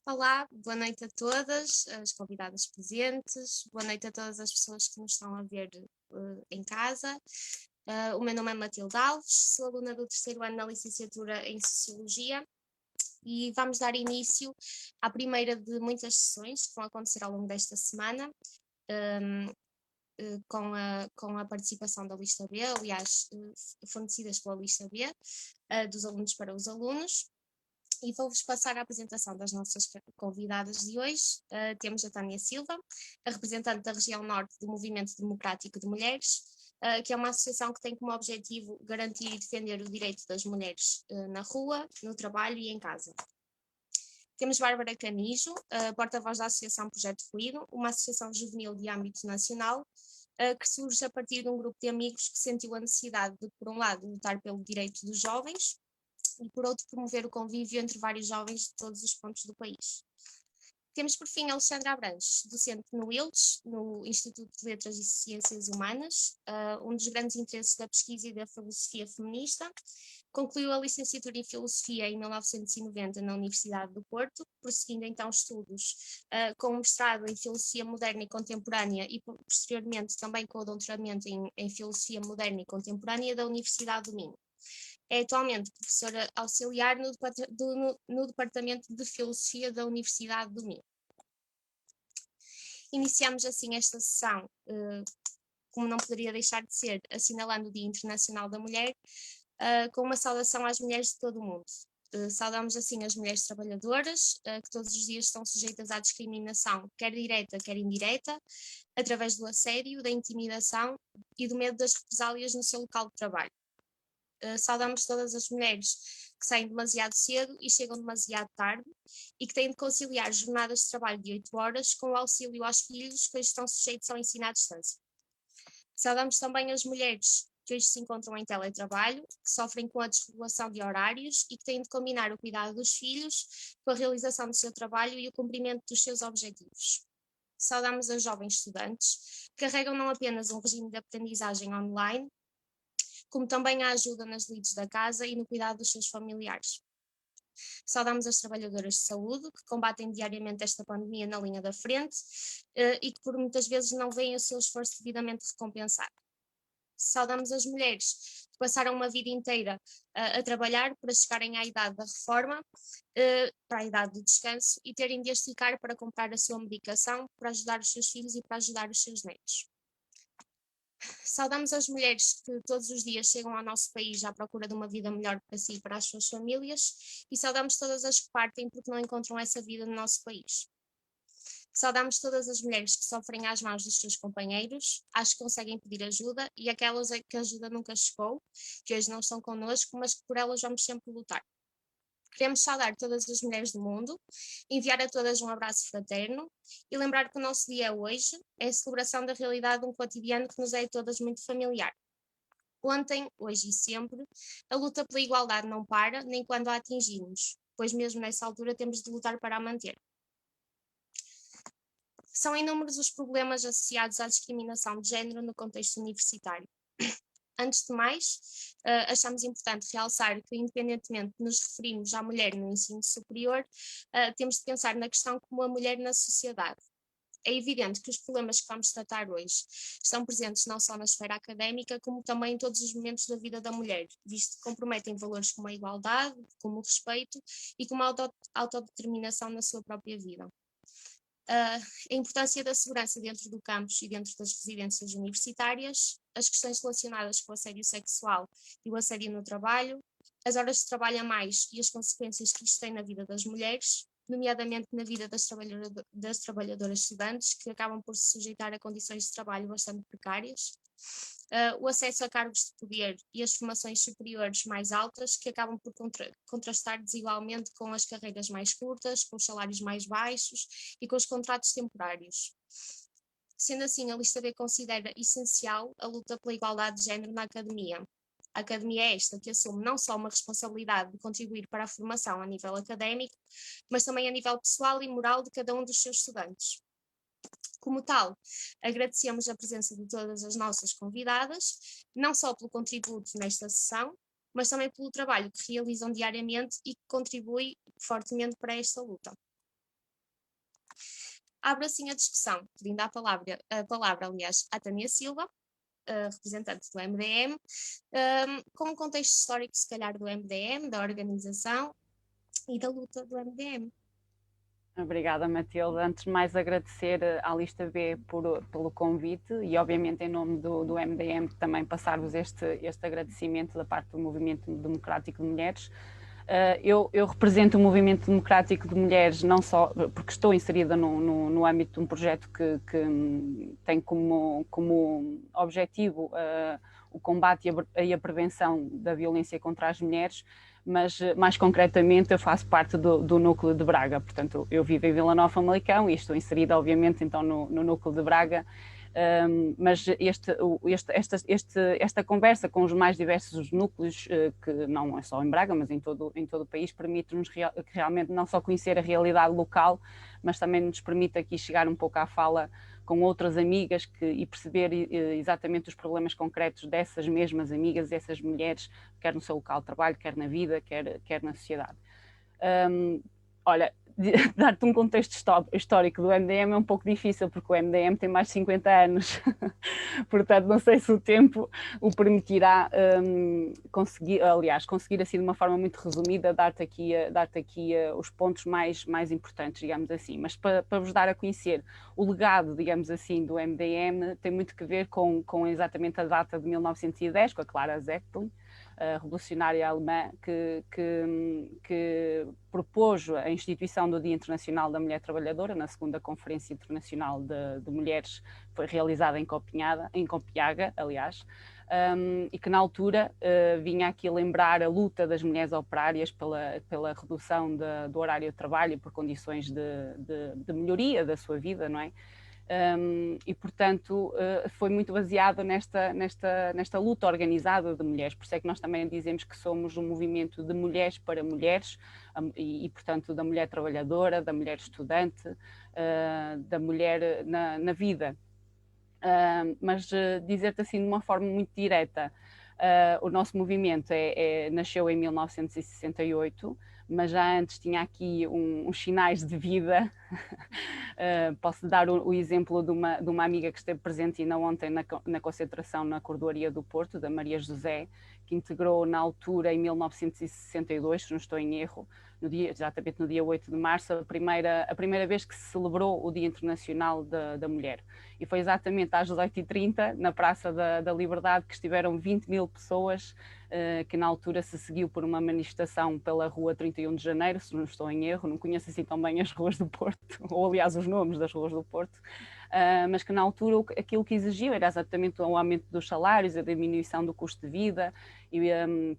Olá, boa noite a todas as convidadas presentes, boa noite a todas as pessoas que nos estão a ver em casa. O meu nome é Matilde Alves, sou aluna do terceiro ano da licenciatura em Sociologia e vamos dar início à primeira de muitas sessões que vão acontecer ao longo desta semana, com a participação da lista B, aliás, fornecidas pela lista B, dos alunos para os alunos. E vou-vos passar a apresentação das nossas convidadas de hoje. Temos a Tânia Silva, a representante da região norte do Movimento Democrático de Mulheres, que é uma associação que tem como objetivo garantir e defender o direito das mulheres na rua, no trabalho e em casa. Temos Bárbara Canijo, porta-voz da Associação Projeto Fluido, uma associação juvenil de âmbito nacional, que surge a partir de um grupo de amigos que sentiu a necessidade de, por um lado, lutar pelo direito dos jovens, e por outro promover o convívio entre vários jovens de todos os pontos do país. Temos por fim Alexandra Abranches, docente no ILTS, no Instituto de Letras e Ciências Humanas, um dos grandes interesses da pesquisa e da filosofia feminista. Concluiu a licenciatura em Filosofia em 1990 na Universidade do Porto, prosseguindo então estudos com mestrado em Filosofia Moderna e Contemporânea e posteriormente também com o doutoramento em Filosofia Moderna e Contemporânea da Universidade do Minho. É atualmente professora auxiliar no Departamento de Filosofia da Universidade do Minho. Iniciamos assim esta sessão, como não poderia deixar de ser, assinalando o Dia Internacional da Mulher, com uma saudação às mulheres de todo o mundo. Saudamos assim as mulheres trabalhadoras, que todos os dias estão sujeitas à discriminação, quer direta, quer indireta, através do assédio, da intimidação e do medo das represálias no seu local de trabalho. Saudamos todas as mulheres que saem demasiado cedo e chegam demasiado tarde e que têm de conciliar jornadas de trabalho de 8 horas com o auxílio aos filhos que hoje estão sujeitos ao ensino à distância. Saudamos também as mulheres que hoje se encontram em teletrabalho, que sofrem com a desregulação de horários e que têm de combinar o cuidado dos filhos com a realização do seu trabalho e o cumprimento dos seus objetivos. Saudamos as jovens estudantes, que carregam não apenas um regime de aprendizagem online, como também a ajuda nas lides da casa e no cuidado dos seus familiares. Saudamos as trabalhadoras de saúde, que combatem diariamente esta pandemia na linha da frente e que por muitas vezes não veem o seu esforço devidamente recompensado. Saudamos as mulheres que passaram uma vida inteira a trabalhar para chegarem à idade da reforma, para a idade do descanso e terem de esticar para comprar a sua medicação, para ajudar os seus filhos e para ajudar os seus netos. Saudamos as mulheres que todos os dias chegam ao nosso país à procura de uma vida melhor para si e para as suas famílias, e saudamos todas as que partem porque não encontram essa vida no nosso país. Saudamos todas as mulheres que sofrem às mãos dos seus companheiros, as que conseguem pedir ajuda e aquelas a que a ajuda nunca chegou, que hoje não estão connosco, mas que por elas vamos sempre lutar. Queremos saudar todas as mulheres do mundo, enviar a todas um abraço fraterno e lembrar que o nosso dia hoje é a celebração da realidade de um cotidiano que nos é a todas muito familiar. Ontem, hoje e sempre, a luta pela igualdade não para, nem quando a atingimos, pois mesmo nessa altura temos de lutar para a manter. São inúmeros os problemas associados à discriminação de género no contexto universitário. Antes de mais, achamos importante realçar que, independentemente de nos referirmos à mulher no ensino superior, temos de pensar na questão como a mulher na sociedade. É evidente que os problemas que vamos tratar hoje estão presentes não só na esfera académica, como também em todos os momentos da vida da mulher, visto que comprometem valores como a igualdade, como o respeito e como a autodeterminação na sua própria vida. A importância da segurança dentro do campus e dentro das residências universitárias, as questões relacionadas com o assédio sexual e o assédio no trabalho, as horas de trabalho a mais e as consequências que isto tem na vida das mulheres, nomeadamente na vida das trabalhadoras estudantes, que acabam por se sujeitar a condições de trabalho bastante precárias, o acesso a cargos de poder e as formações superiores mais altas, que acabam por contrastar desigualmente com as carreiras mais curtas, com os salários mais baixos e com os contratos temporários. Sendo assim, a lista B considera essencial a luta pela igualdade de género na academia. A academia é esta que assume não só uma responsabilidade de contribuir para a formação a nível académico, mas também a nível pessoal e moral de cada um dos seus estudantes. Como tal, agradecemos a presença de todas as nossas convidadas, não só pelo contributo nesta sessão, mas também pelo trabalho que realizam diariamente e que contribui fortemente para esta luta. Abro assim a discussão, pedindo a palavra, aliás, à Tânia Silva, representante do MDM, com um contexto histórico, se calhar, do MDM, da organização e da luta do MDM. Obrigada, Matilde. Antes de mais, agradecer à Lista B pelo convite e, obviamente, em nome do MDM, também passar-vos este agradecimento da parte do Movimento Democrático de Mulheres. Eu represento o Movimento Democrático de Mulheres não só porque estou inserida no âmbito de um projeto que tem como objetivo o combate e a prevenção da violência contra as mulheres, mas mais concretamente eu faço parte do núcleo de Braga, portanto eu vivo em Vila Nova, Famalicão, e estou inserida obviamente então no núcleo de Braga. Mas esta conversa com os mais diversos núcleos, que não é só em Braga, mas em todo o país, permite-nos realmente não só conhecer a realidade local, mas também nos permite aqui chegar um pouco à fala com outras amigas e perceber exatamente os problemas concretos dessas mesmas amigas, dessas mulheres, quer no seu local de trabalho, quer na vida, quer na sociedade. Olha, dar-te um contexto histórico do MDM é um pouco difícil, porque o MDM tem mais de 50 anos, portanto não sei se o tempo o permitirá conseguir assim de uma forma muito resumida, dar-te aqui os pontos mais importantes, digamos assim, mas para vos dar a conhecer o legado, digamos assim, do MDM tem muito que ver com exatamente a data de 1910, com a Clara Zetkin, a revolucionária alemã que propôs a instituição do Dia Internacional da Mulher Trabalhadora na segunda Conferência Internacional de Mulheres, foi realizada em Copenhaga, aliás, e que na altura vinha aqui lembrar a luta das mulheres operárias pela redução do horário de trabalho por condições de melhoria da sua vida, não é? E portanto foi muito baseado nesta luta organizada de mulheres, por isso é que nós também dizemos que somos um movimento de mulheres para mulheres e portanto da mulher trabalhadora, da mulher estudante, da mulher na vida. Mas dizer-te assim de uma forma muito direta, o nosso movimento nasceu em 1968, mas já antes tinha aqui uns sinais de vida. Posso dar o exemplo de uma amiga que esteve presente ainda ontem na concentração na Cordoaria do Porto, da Maria José, que integrou na altura, em 1962, se não estou em erro, exatamente no dia 8 de março, a primeira vez que se celebrou o Dia Internacional da Mulher. E foi exatamente às 18h30, na Praça da Liberdade, que estiveram 20.000 pessoas, que na altura se seguiu por uma manifestação pela Rua 31 de Janeiro, se não estou em erro, não conheço assim tão bem as ruas do Porto, ou aliás os nomes das ruas do Porto, mas que na altura aquilo que exigiu era exatamente o aumento dos salários, a diminuição do custo de vida e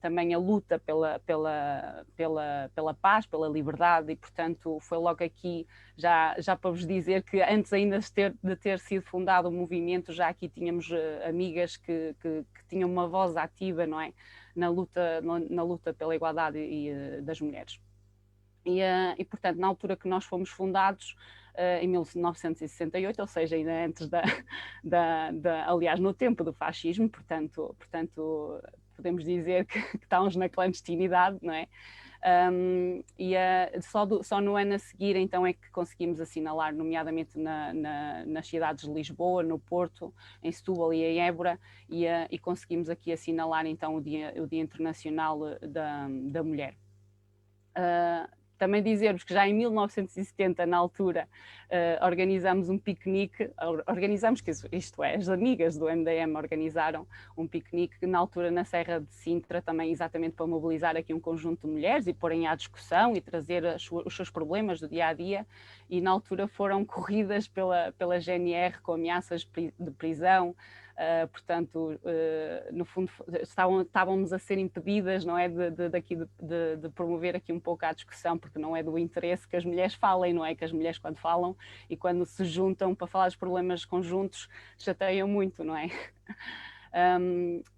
também a luta pela paz, pela liberdade, e portanto foi logo aqui, já para vos dizer que antes ainda de ter sido fundado o movimento, já aqui tínhamos amigas que tinham uma voz ativa, não é? Na luta pela igualdade das mulheres. E portanto, na altura que nós fomos fundados, em 1968, ou seja, ainda antes aliás, no tempo do fascismo, portanto podemos dizer que estávamos na clandestinidade, não é? Só no ano a seguir, então, é que conseguimos assinalar, nomeadamente nas cidades de Lisboa, no Porto, em Setúbal e em Évora, e conseguimos aqui assinalar, então, o Dia Internacional da Mulher. Também dizer-vos que já em 1970, na altura, organizámos um piquenique, isto é, as amigas do MDM organizaram um piquenique na altura na Serra de Sintra, também exatamente para mobilizar aqui um conjunto de mulheres e porem à discussão e trazer os seus problemas do dia-a-dia, e na altura foram corridas pela GNR com ameaças de prisão. Portanto, no fundo, estávamos a ser impedidas, não é, de promover aqui um pouco a discussão, porque não é do interesse que as mulheres falem, não é? Que as mulheres, quando falam e quando se juntam para falar dos problemas conjuntos, chateiam muito, não é?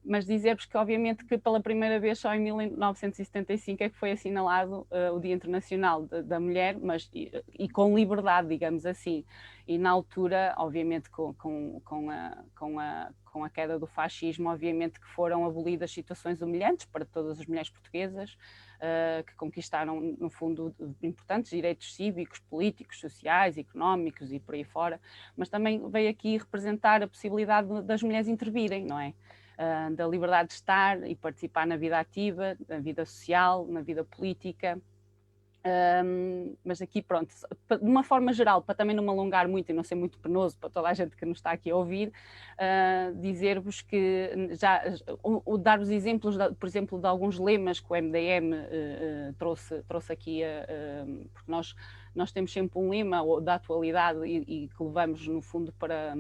Mas dizer-vos que, obviamente, que pela primeira vez só em 1975 é que foi assinalado o Dia Internacional da Mulher, mas e com liberdade, digamos assim. E na altura, obviamente, com com a queda do fascismo, obviamente que foram abolidas situações humilhantes para todas as mulheres portuguesas, que conquistaram, no fundo, importantes direitos cívicos, políticos, sociais, económicos e por aí fora, mas também veio aqui representar a possibilidade das mulheres intervirem, não é? Da liberdade de estar e participar na vida ativa, na vida social, na vida política. Mas aqui, pronto, de uma forma geral, para também não me alongar muito e não ser muito penoso para toda a gente que nos está aqui a ouvir, dizer-vos que dar-vos exemplos, por exemplo, de alguns lemas que o MDM trouxe aqui, porque nós temos sempre um lema da atualidade e que levamos, no fundo, para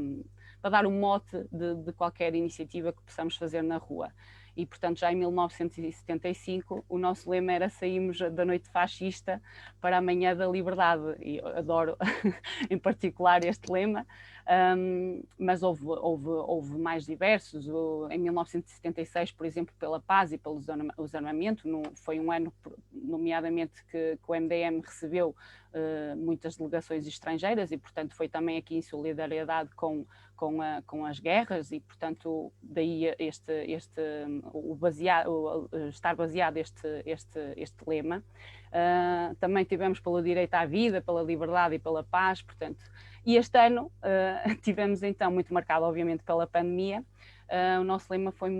dar um mote de qualquer iniciativa que possamos fazer na rua. E, portanto, já em 1975, o nosso lema era saímos da noite fascista para a manhã da liberdade. E eu adoro, em particular, este lema, mas houve mais diversos. Em 1976, por exemplo, pela paz e pelo desarmamento, foi um ano, nomeadamente, que o MDM recebeu muitas delegações estrangeiras e, portanto, foi também aqui em solidariedade com as guerras e, portanto, daí estar baseado este lema. Também tivemos pelo direito à vida, pela liberdade e pela paz, portanto, e este ano tivemos então muito marcado, obviamente, pela pandemia. O nosso lema foi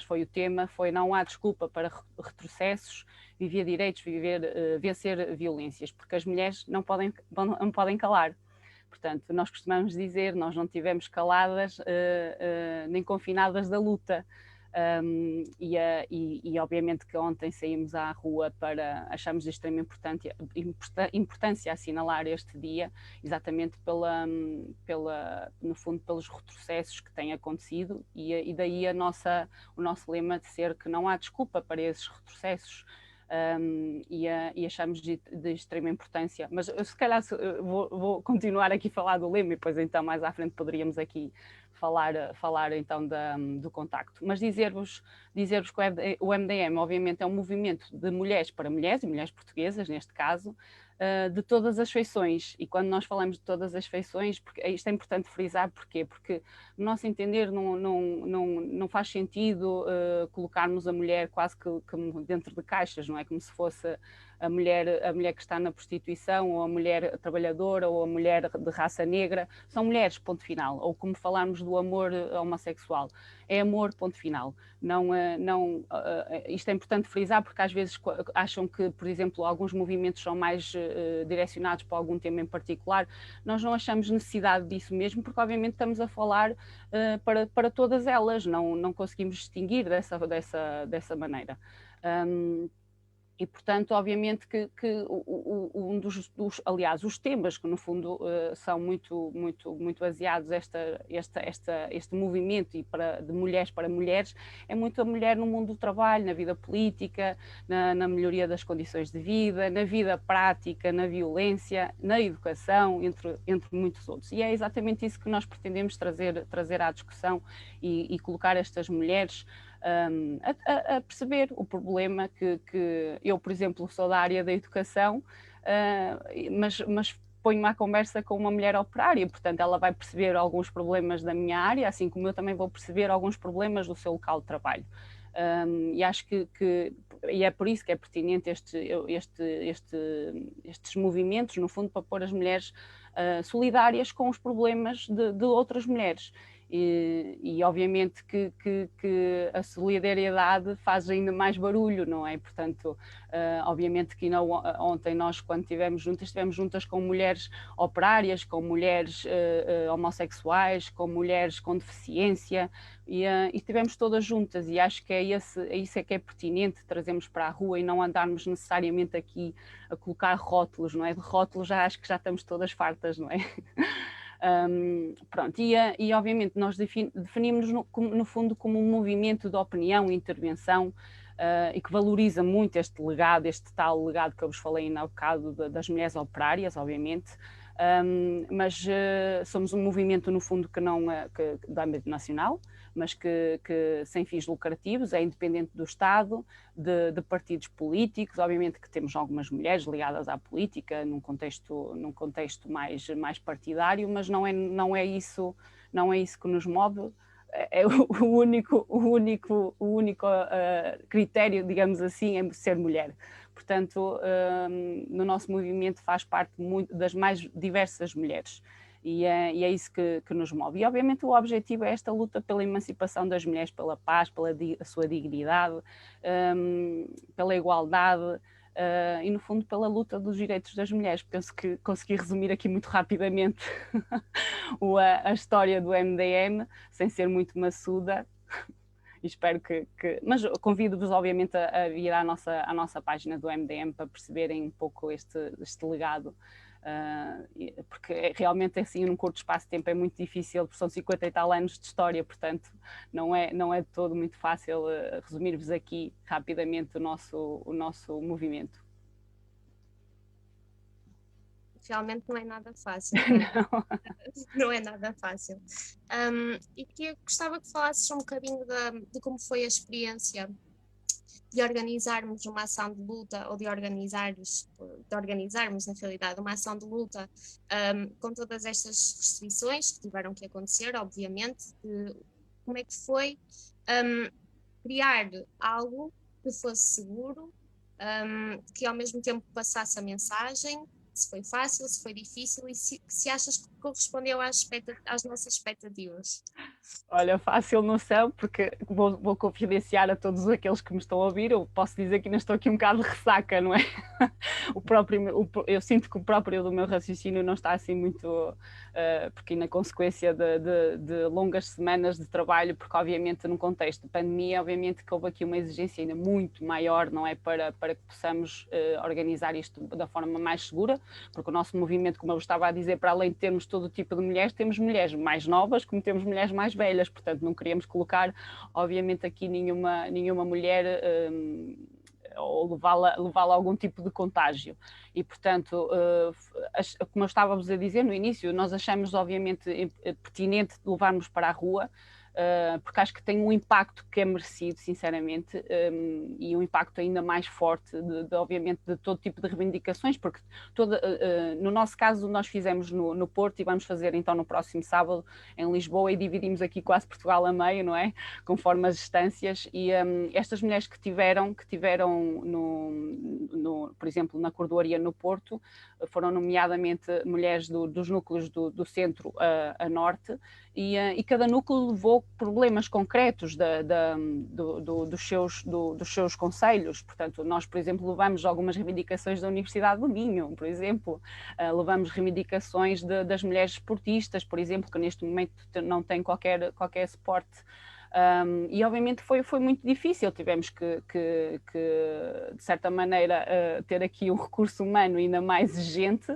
foi o tema, foi não há desculpa para retrocessos, viver direitos, vencer violências, porque as mulheres não podem calar. Portanto, nós costumamos dizer, nós não tivemos caladas nem confinadas da luta. E obviamente que ontem saímos à rua achamos de extrema importância assinalar este dia, exatamente no fundo, pelos retrocessos que têm acontecido e daí o nosso lema de ser que não há desculpa para esses retrocessos. E achamos de extrema importância, mas eu, se calhar vou continuar aqui a falar do lema e depois então mais à frente poderíamos aqui falar então do contacto, mas dizer-vos que o MDM obviamente é um movimento de mulheres para mulheres e mulheres portuguesas neste caso, de todas as feições, e quando nós falamos de todas as feições, porque isto é importante frisar, porquê? Porque no nosso entender não faz sentido colocarmos a mulher quase que dentro de caixas, não é? Como se fosse a mulher que está na prostituição, ou a mulher trabalhadora, ou a mulher de raça negra, são mulheres, ponto final, ou como falarmos do amor homossexual, é amor, ponto final. Isto é importante frisar porque às vezes acham que, por exemplo, alguns movimentos são mais direcionados para algum tema em particular. Nós não achamos necessidade disso mesmo, porque obviamente estamos a falar para todas elas, não conseguimos distinguir dessa maneira. E, portanto, obviamente que um aliás, os temas que, no fundo, são muito baseados este movimento de mulheres para mulheres, é muito a mulher no mundo do trabalho, na vida política, na melhoria das condições de vida, na vida prática, na violência, na educação, entre muitos outros. E é exatamente isso que nós pretendemos trazer à discussão e colocar estas mulheres a perceber o problema que eu, por exemplo, sou da área da educação, mas ponho-me à conversa com uma mulher operária, portanto ela vai perceber alguns problemas da minha área, assim como eu também vou perceber alguns problemas do seu local de trabalho. E acho que e é por isso que é pertinente estes movimentos, no fundo, para pôr as mulheres solidárias com os problemas de outras mulheres. E obviamente que a solidariedade faz ainda mais barulho, não é? Portanto, obviamente que ontem nós, quando estivemos juntas com mulheres operárias, com mulheres homossexuais, com mulheres com deficiência, e estivemos todas juntas, e acho que isso é que é pertinente trazermos para a rua e não andarmos necessariamente aqui a colocar rótulos, não é? De rótulos acho que já estamos todas fartas, não é? Pronto, e obviamente nós definimos-nos no fundo como um movimento de opinião e intervenção e que valoriza muito este tal legado que eu vos falei ainda há bocado das mulheres operárias, obviamente, Mas somos um movimento, no fundo, que não do âmbito nacional, mas que sem fins lucrativos, é independente do Estado, de partidos políticos. Obviamente que temos algumas mulheres ligadas à política num contexto mais partidário, mas não é isso que nos move. É o único critério, digamos assim, é ser mulher. Portanto, no nosso movimento faz parte das mais diversas mulheres. E é isso que nos move. E, obviamente, o objetivo é esta luta pela emancipação das mulheres, pela paz, pela sua dignidade, pela igualdade e, no fundo, pela luta dos direitos das mulheres. Penso que consegui resumir aqui muito rapidamente a história do MDM, sem ser muito maçuda. Espero mas convido-vos, obviamente, a vir à nossa página do MDM para perceberem um pouco este legado. Porque realmente, assim, num curto espaço de tempo é muito difícil, porque são 50 e tal anos de história, portanto não é de todo muito fácil resumir-vos aqui rapidamente o nosso movimento. Realmente não é nada fácil. Não é nada fácil. E que gostava que falasses um bocadinho de como foi a experiência de organizarmos uma ação de luta, ou de organizarmos, na realidade, uma ação de luta com todas estas restrições que tiveram que acontecer, obviamente. Como é que foi criar algo que fosse seguro, que ao mesmo tempo passasse a mensagem, se foi fácil, se foi difícil, e se achas que correspondeu às nossas expectativas. Olha, fácil não são, porque vou confidenciar a todos aqueles que me estão a ouvir. Eu posso dizer que ainda estou aqui um bocado de ressaca, não é? Eu sinto que o próprio do meu raciocínio não está assim muito, porque na consequência de longas semanas de trabalho, porque obviamente no contexto de pandemia, obviamente que houve aqui uma exigência ainda muito maior, não é? Para que possamos organizar isto da forma mais segura, porque o nosso movimento, como eu estava a dizer, para além de termos todo o tipo de mulheres, temos mulheres mais novas, como temos mulheres mais velhas, portanto não queríamos colocar, obviamente, aqui nenhuma mulher ou levá-la a algum tipo de contágio. E, portanto, como eu estávamos a dizer no início, nós achamos, obviamente, pertinente levarmos para a rua, porque acho que tem um impacto que é merecido, sinceramente, e um impacto ainda mais forte, obviamente, de todo tipo de reivindicações, porque no nosso caso nós fizemos no Porto e vamos fazer então no próximo sábado em Lisboa, e dividimos aqui quase Portugal a meio, não é? Conforme as distâncias, e estas mulheres que tiveram por exemplo, na Cordoaria no Porto, foram nomeadamente mulheres dos núcleos do centro a norte, e cada núcleo levou problemas concretos dos seus concelhos. Portanto, nós, por exemplo, levamos algumas reivindicações da Universidade do Minho, por exemplo, levamos reivindicações das mulheres esportistas, por exemplo, que neste momento não têm qualquer suporte. E obviamente foi muito difícil, tivemos que de certa maneira, ter aqui um recurso humano ainda mais exigente,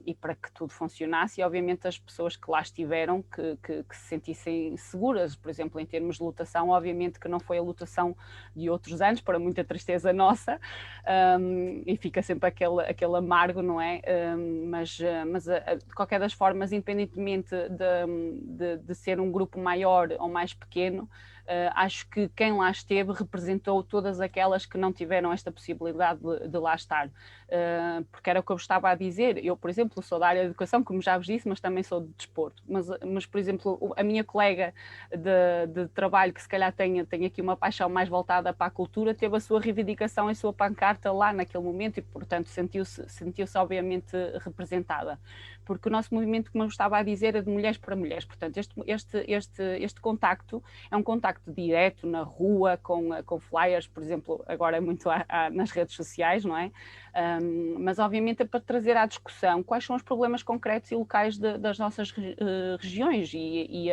e para que tudo funcionasse, e obviamente as pessoas que lá estiveram que se sentissem seguras, por exemplo, em termos de lotação, obviamente que não foi a lotação de outros anos, para muita tristeza nossa, e fica sempre aquele amargo, não é? Mas de qualquer das formas, independentemente de ser um grupo maior ou mais pequeno, acho que quem lá esteve representou todas aquelas que não tiveram esta possibilidade de lá estar, porque era o que eu estava a dizer. Eu, por exemplo, sou da área de educação, como já vos disse, mas também sou de desporto, mas por exemplo, a minha colega de trabalho, que se calhar tem aqui uma paixão mais voltada para a cultura, teve a sua reivindicação e a sua pancarta lá naquele momento, e portanto sentiu-se obviamente representada, porque o nosso movimento, como eu estava a dizer, é de mulheres para mulheres. Portanto, este contacto é um contacto direto na rua, com flyers, por exemplo, agora é muito nas redes sociais, não é? Mas obviamente é para trazer à discussão quais são os problemas concretos e locais das nossas regiões, e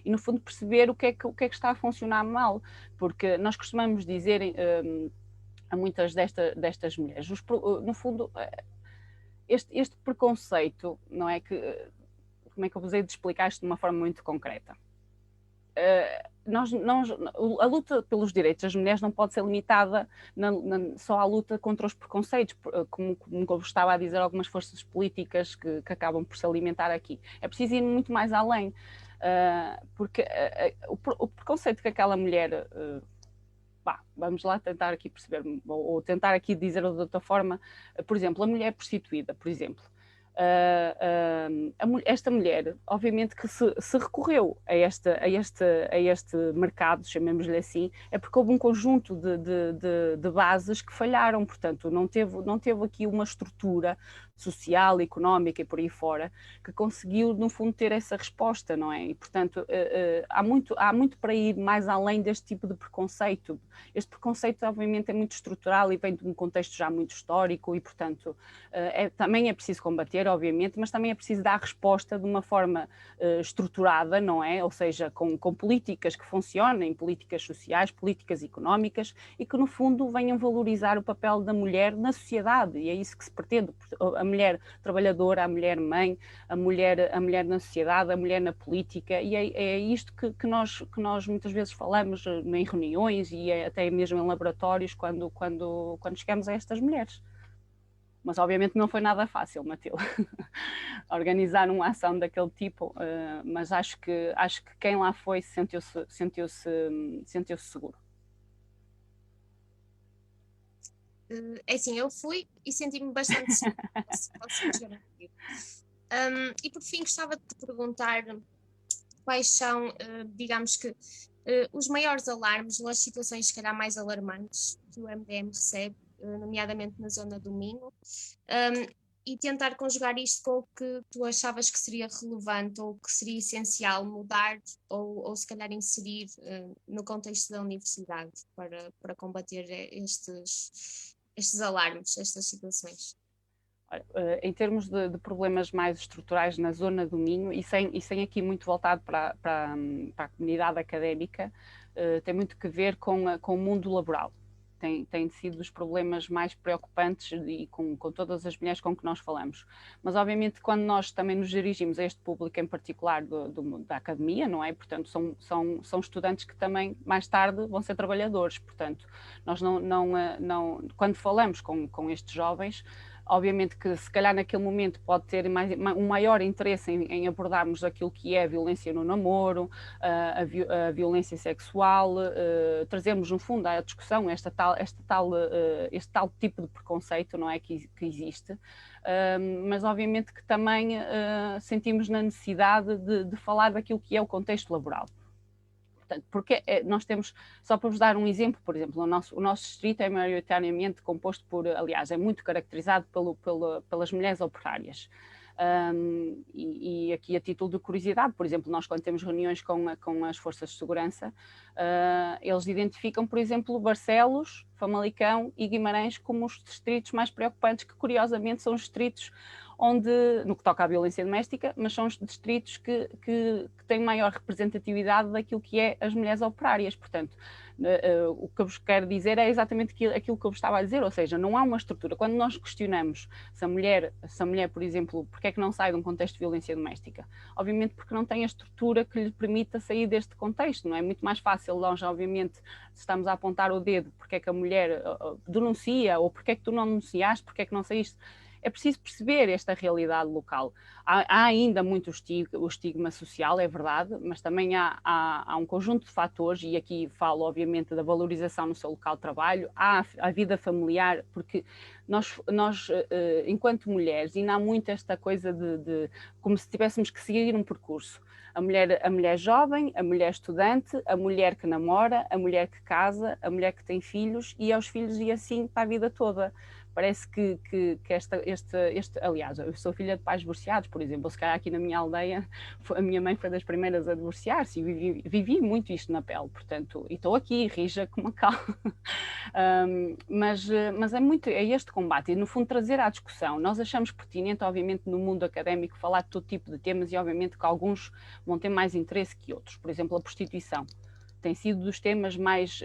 no fundo perceber o que é que está a funcionar mal, porque nós costumamos dizer a muitas destas mulheres, no fundo, este preconceito, não é? Como é que eu vos hei de explicar isto de uma forma muito concreta? a luta pelos direitos das mulheres não pode ser limitada só à luta contra os preconceitos, como eu estava a dizer, algumas forças políticas que acabam por se alimentar aqui. É preciso ir muito mais além, porque o preconceito que aquela mulher... vamos lá tentar aqui perceber, ou tentar aqui dizer de outra forma, por exemplo, a mulher prostituída, por exemplo. Esta mulher, obviamente que se recorreu a este mercado, chamemos-lhe assim, é porque houve um conjunto de bases que falharam, portanto não teve aqui uma estrutura social, económica e por aí fora, que conseguiu, no fundo, ter essa resposta, não é? E, portanto, há muito para ir mais além deste tipo de preconceito. Este preconceito, obviamente, é muito estrutural e vem de um contexto já muito histórico e, portanto, também é preciso combater, obviamente, mas também é preciso dar resposta de uma forma estruturada, não é? Ou seja, com políticas que funcionem, políticas sociais, políticas económicas e que, no fundo, venham valorizar o papel da mulher na sociedade, e é isso que se pretende. A mulher trabalhadora, a mulher mãe, a mulher na sociedade, a mulher na política, e é isto que nós muitas vezes falamos em reuniões e até mesmo em laboratórios quando chegamos a estas mulheres. Mas obviamente não foi nada fácil, Matilde, organizar uma ação daquele tipo, mas acho que quem lá foi sentiu-se seguro. É assim, eu fui e senti-me bastante segura, posso garantir. E por fim gostava de te perguntar quais são, digamos que, os maiores alarmes ou as situações, se calhar, mais alarmantes que o MDM recebe, nomeadamente na zona do Minho, e tentar conjugar isto com o que tu achavas que seria relevante ou que seria essencial mudar ou se calhar inserir no contexto da universidade para combater estes alarmes, estas situações. Em termos de problemas mais estruturais na zona do Minho, e sem aqui muito voltado para a comunidade académica, tem muito que ver com o mundo laboral. Tem sido dos problemas mais preocupantes e com todas as mulheres com que nós falamos. Mas, obviamente, quando nós também nos dirigimos a este público em particular da academia, não é? Portanto, são estudantes que também, mais tarde, vão ser trabalhadores. Portanto, nós quando falamos com estes jovens, obviamente que se calhar naquele momento pode ter um maior interesse em abordarmos aquilo que é a violência no namoro, a violência sexual, trazermos no fundo à discussão este tal tipo de preconceito, não é, que existe, mas obviamente que também sentimos na necessidade de falar daquilo que é o contexto laboral. Porque nós temos, só para vos dar um exemplo, por exemplo, o nosso distrito é maioritariamente composto aliás, é muito caracterizado pelas mulheres operárias. E aqui a título de curiosidade, por exemplo, nós quando temos reuniões com as forças de segurança, eles identificam, por exemplo, Barcelos, Famalicão e Guimarães como os distritos mais preocupantes, que curiosamente são os distritos no que toca à violência doméstica, mas são os distritos que têm maior representatividade daquilo que é as mulheres operárias. Portanto, o que eu vos quero dizer é exatamente aquilo que eu vos estava a dizer, ou seja, não há uma estrutura. Quando nós questionamos se a mulher, por exemplo, porque é que não sai de um contexto de violência doméstica? Obviamente porque não tem a estrutura que lhe permita sair deste contexto, não é? Muito mais fácil nós, obviamente, se estamos a apontar o dedo porque é que a mulher denuncia, ou porque é que tu não denunciaste, porque é que não saíste. É preciso perceber esta realidade local. Há ainda muito o estigma social, é verdade, mas também há um conjunto de fatores, e aqui falo, obviamente, da valorização no seu local de trabalho, há a vida familiar, porque nós enquanto mulheres, ainda há muito esta coisa de como se tivéssemos que seguir um percurso. A mulher jovem, a mulher estudante, a mulher que namora, a mulher que casa, a mulher que tem filhos, e aos filhos e assim para a vida toda. Parece que aliás, eu sou filha de pais divorciados, por exemplo, se calhar aqui na minha aldeia, a minha mãe foi das primeiras a divorciar-se e vivi muito isto na pele, portanto, e estou aqui, rija como uma cal. Mas é este combate, e no fundo trazer à discussão. Nós achamos pertinente, obviamente, no mundo académico, falar de todo tipo de temas, e obviamente que alguns vão ter mais interesse que outros. Por exemplo, a prostituição tem sido dos temas mais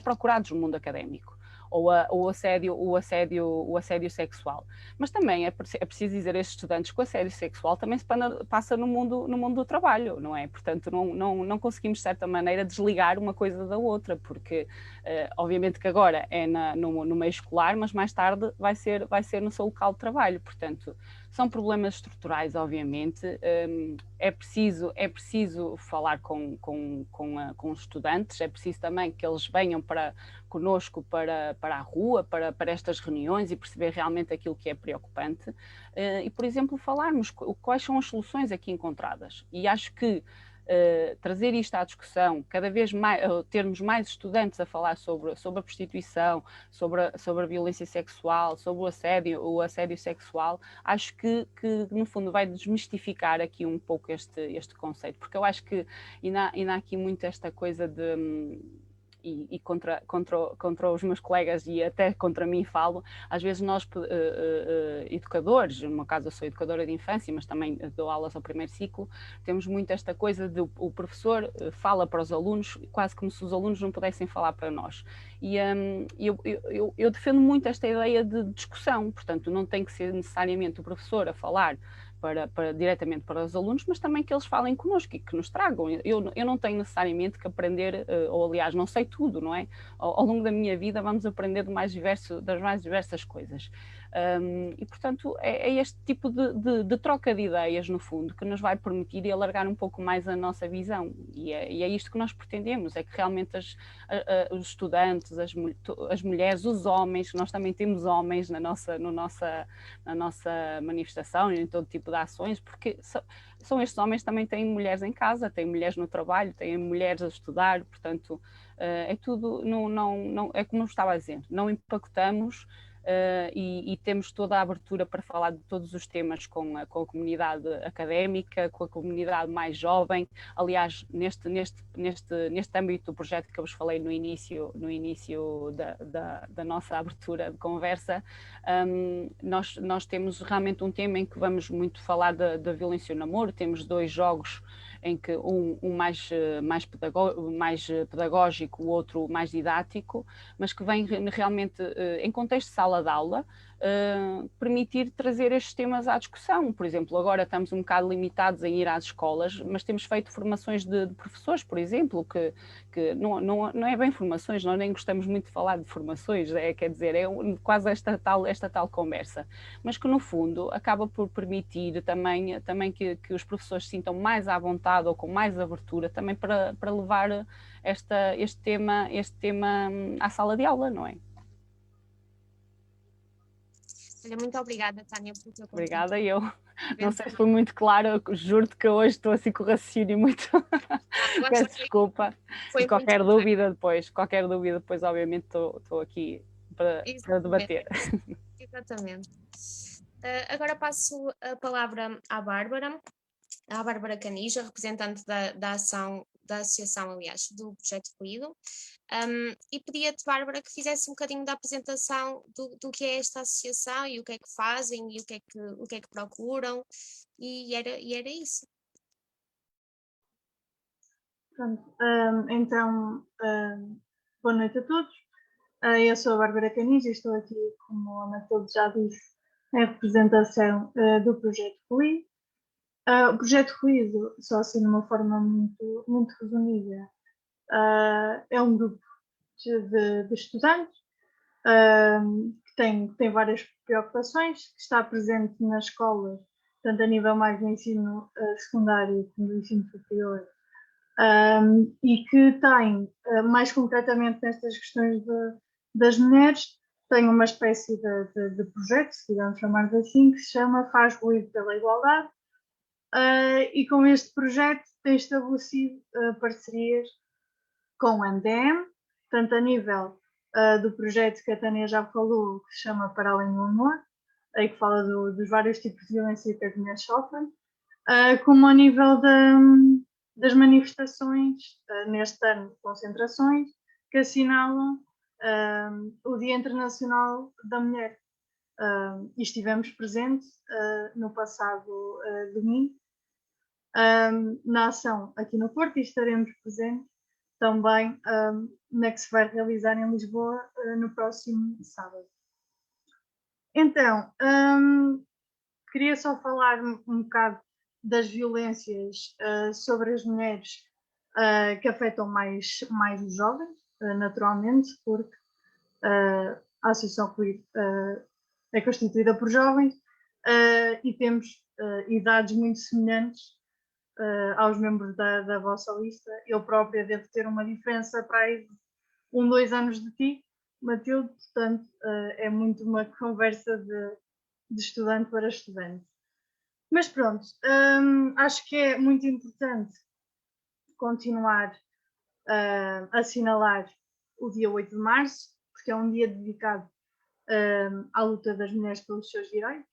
procurados no mundo académico. o assédio sexual. Mas também é preciso dizer a estes estudantes que o assédio sexual também se passa no mundo do trabalho, não é? Portanto, não conseguimos, de certa maneira, desligar uma coisa da outra, porque obviamente que agora é no meio escolar, mas mais tarde vai ser no seu local de trabalho. Portanto, são problemas estruturais, obviamente. É preciso falar com os estudantes, é preciso também que eles venham connosco para a rua, para estas reuniões e perceber realmente aquilo que é preocupante e, por exemplo, falarmos quais são as soluções aqui encontradas. E acho que trazer isto à discussão, cada vez mais, termos mais estudantes a falar sobre a prostituição, sobre a violência sexual, sobre o assédio sexual, acho que no fundo vai desmistificar aqui um pouco este conceito, porque eu acho que ainda há aqui muito esta coisa de e contra os meus colegas e até contra mim falo, às vezes nós educadores, no meu caso eu sou educadora de infância, mas também dou aulas ao primeiro ciclo, temos muito esta coisa de o professor fala para os alunos quase como se os alunos não pudessem falar para nós. E eu defendo muito esta ideia de discussão, portanto não tem que ser necessariamente o professor a falar diretamente para os alunos, mas também que eles falem connosco e que nos tragam. Eu não tenho necessariamente que aprender, ou aliás, não sei tudo, não é? Ao longo da minha vida vamos aprender das mais diversas coisas. E, portanto, é este tipo de troca de ideias, no fundo, que nos vai permitir alargar um pouco mais a nossa visão. E é isto que nós pretendemos, é que realmente os estudantes, as mulheres, os homens, nós também temos homens na nossa manifestação e em todo tipo de ações, porque são estes homens que também têm mulheres em casa, têm mulheres no trabalho, têm mulheres a estudar, portanto, é tudo, é como eu estava a dizer, não impactamos e temos toda a abertura para falar de todos os temas com a comunidade académica, com a comunidade mais jovem. Aliás, neste âmbito do projeto que eu vos falei no início da nossa abertura de conversa, nós temos realmente um tema em que vamos muito falar da violência no namoro. Temos 2 jogos em que um mais pedagógico, o outro mais didático, mas que vem realmente em contexto de sala de aula, permitir trazer estes temas à discussão. Por exemplo, agora estamos um bocado limitados em ir às escolas, mas temos feito formações de professores, por exemplo, que não é bem formações, nós nem gostamos muito de falar de formações, quer dizer, é quase esta tal conversa, mas que no fundo acaba por permitir também que os professores se sintam mais à vontade ou com mais abertura também para levar este tema à sala de aula, não é? Olha, muito obrigada, Tânia, pelo teu contributo. Obrigada, eu. Não sei se foi muito claro, juro-te que hoje estou assim com o raciocínio muito. Peço desculpa. E qualquer dúvida depois, obviamente, estou aqui para debater. Exatamente. Agora passo a palavra à Bárbara Canija, representante da associação, aliás, do Projeto Ruído. E pedia-te, Bárbara, que fizesse um bocadinho da apresentação do que é esta associação e o que é que fazem e o que é que procuram, e era isso. Pronto, então, boa noite a todos. Eu sou a Bárbara Canija e estou aqui, como a Matilde já disse, em representação do Projeto Ruído. O Projeto Ruído, só assim de uma forma muito, muito resumida, é um grupo de estudantes que tem várias preocupações, que está presente nas escolas, tanto a nível mais do ensino secundário como do ensino superior, e que tem, mais concretamente nestas questões das mulheres, tem uma espécie de projeto, se quisermos chamar assim, que se chama Faz Ruído pela Igualdade, e com este projeto tem estabelecido parcerias com o MDM, tanto a nível do projeto que a Tânia já falou, que se chama Para Além do Amor, que fala dos vários tipos de violência que as mulheres sofrem, como a nível das manifestações, neste ano de concentrações, que assinalam o Dia Internacional da Mulher. E estivemos presentes no passado domingo na ação aqui no Porto e estaremos presentes também na que se vai realizar em Lisboa no próximo sábado. Então, queria só falar um bocado das violências sobre as mulheres que afetam mais os jovens, naturalmente, porque a Associação Queer é constituída por jovens e temos idades muito semelhantes aos membros da vossa lista. Eu própria devo ter uma diferença para aí 2 anos de ti, Matilde, portanto é muito uma conversa de estudante para estudante. Mas pronto, acho que é muito importante continuar a assinalar o dia 8 de março, porque é um dia dedicado à luta das mulheres pelos seus direitos.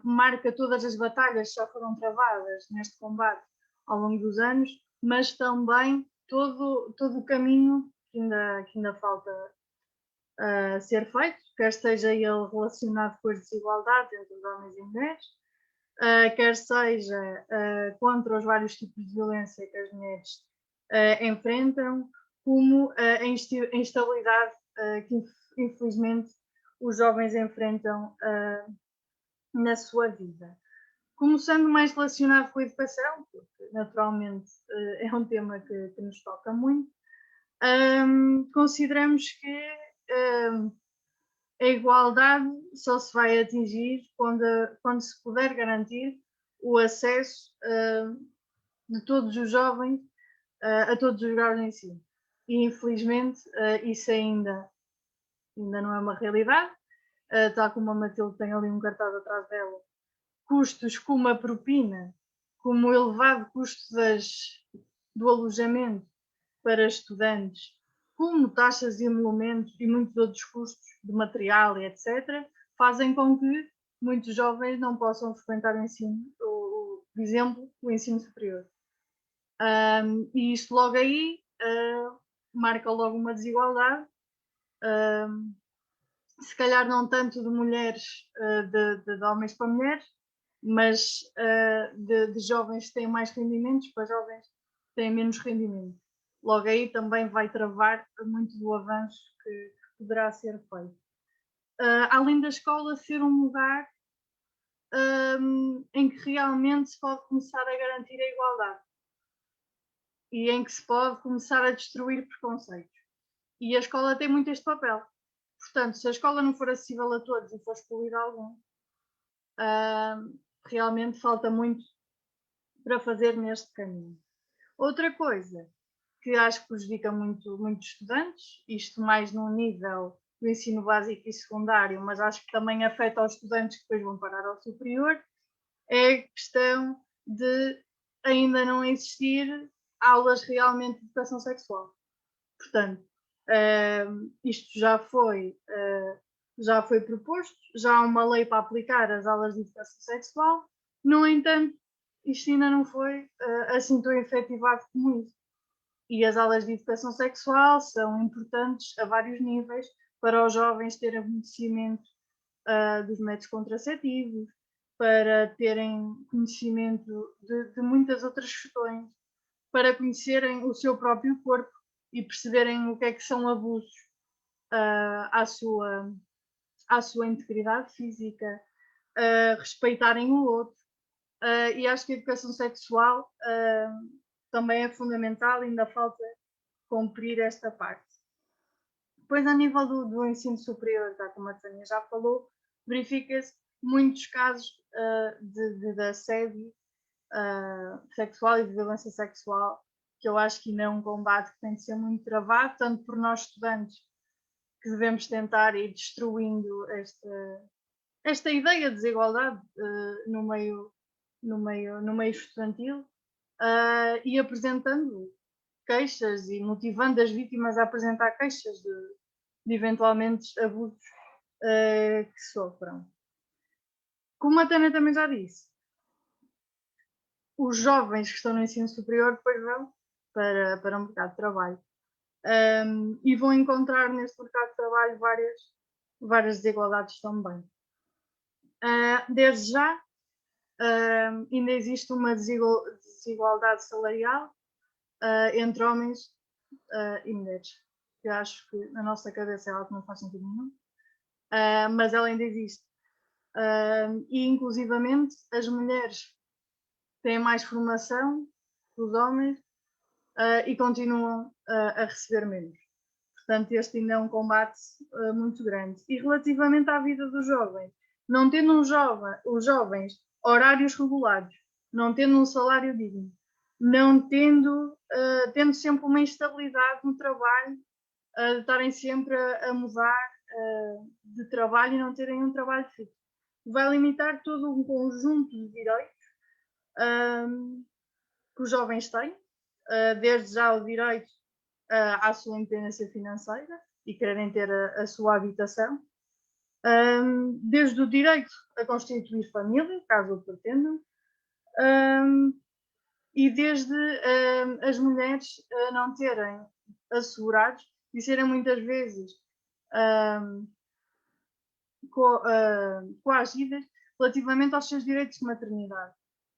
Marca todas as batalhas que já foram travadas neste combate ao longo dos anos, mas também todo o caminho que ainda falta ser feito, quer seja ele relacionado com as desigualdades entre os homens e mulheres, quer seja contra os vários tipos de violência que as mulheres enfrentam, como a instabilidade que infelizmente os jovens enfrentam na sua vida. Começando mais relacionado com a educação, porque naturalmente é um tema que nos toca muito, consideramos que a igualdade só se vai atingir quando se puder garantir o acesso de todos os jovens a todos os graus de ensino. E infelizmente isso ainda não é uma realidade, tal como a Matilde tem ali um cartaz atrás dela. Custos como a propina, como o elevado custo do alojamento para estudantes, como taxas de emolumentos e muitos outros custos de material e etc., fazem com que muitos jovens não possam frequentar o ensino, por exemplo, o ensino superior. E isto logo aí marca logo uma desigualdade, se calhar não tanto de mulheres, de homens para mulheres, mas de jovens que têm mais rendimentos para jovens que têm menos rendimento. Logo aí também vai travar muito do avanço que poderá ser feito. Além da escola ser um lugar em que realmente se pode começar a garantir a igualdade e em que se pode começar a destruir preconceitos. E a escola tem muito este papel. Portanto, se a escola não for acessível a todos e for excluir algum, realmente falta muito para fazer neste caminho. Outra coisa que acho que prejudica muito estudantes, isto mais no nível do ensino básico e secundário, mas acho que também afeta os estudantes que depois vão parar ao superior, é a questão de ainda não existir aulas realmente de educação sexual. Portanto, isto já foi proposto, já há uma lei para aplicar as aulas de educação sexual, no entanto, isto ainda não foi assim tão efetivado como isso. E as aulas de educação sexual são importantes a vários níveis para os jovens terem conhecimento dos métodos contraceptivos, para terem conhecimento de muitas outras questões, para conhecerem o seu próprio corpo e perceberem o que é que são abusos à sua integridade física, respeitarem o outro. E acho que a educação sexual também é fundamental, ainda falta cumprir esta parte. Depois, a nível do ensino superior, tá, como a Tânia já falou, verifica-se muitos casos de assédio sexual e de violência sexual, que eu acho que ainda é um combate que tem de ser muito travado, tanto por nós estudantes, que devemos tentar ir destruindo esta ideia de desigualdade no meio estudantil e apresentando queixas e motivando as vítimas a apresentar queixas de eventualmente abusos que sofram. Como a Tânia também já disse, os jovens que estão no ensino superior depois vão para um mercado de trabalho e vão encontrar neste mercado de trabalho várias desigualdades também. Desde já, ainda existe uma desigualdade salarial entre homens e mulheres. Eu acho que na nossa cabeça é algo que não faz sentido nenhum, mas ela ainda existe. E inclusivamente as mulheres têm mais formação que os homens e continuam a receber menos. Portanto, este ainda é um combate muito grande. E relativamente à vida dos jovens, não tendo os jovens horários regulados, não tendo um salário digno, não tendo, tendo sempre uma instabilidade no trabalho, de estarem sempre a mudar de trabalho e não terem um trabalho fixo. Vai limitar todo um conjunto de direitos que os jovens têm, desde já o direito à sua independência financeira e quererem ter a sua habitação, desde o direito a constituir família, caso o pretendam, e desde as mulheres não terem assegurados e serem muitas vezes coagidas relativamente aos seus direitos de maternidade.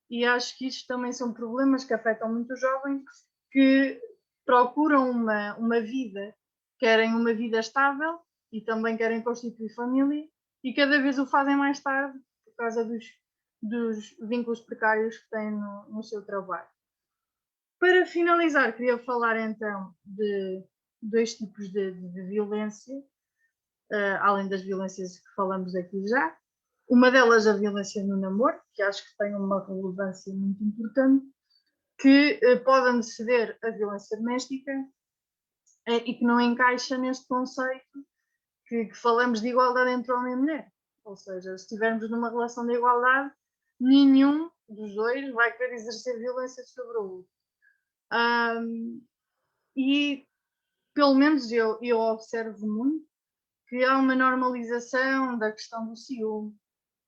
E acho que isto também são problemas que afetam muito os jovens que procuram uma vida, querem uma vida estável e também querem constituir família e cada vez o fazem mais tarde por causa dos vínculos precários que têm no seu trabalho. Para finalizar, queria falar então de dois tipos de violência, além das violências que falamos aqui já. Uma delas a violência no namoro, que acho que tem uma relevância muito importante, que pode anteceder a violência doméstica e que não encaixa neste conceito que falamos de igualdade entre homem e mulher. Ou seja, se estivermos numa relação de igualdade, nenhum dos dois vai querer exercer violência sobre o outro. E, pelo menos eu observo muito que há uma normalização da questão do ciúme,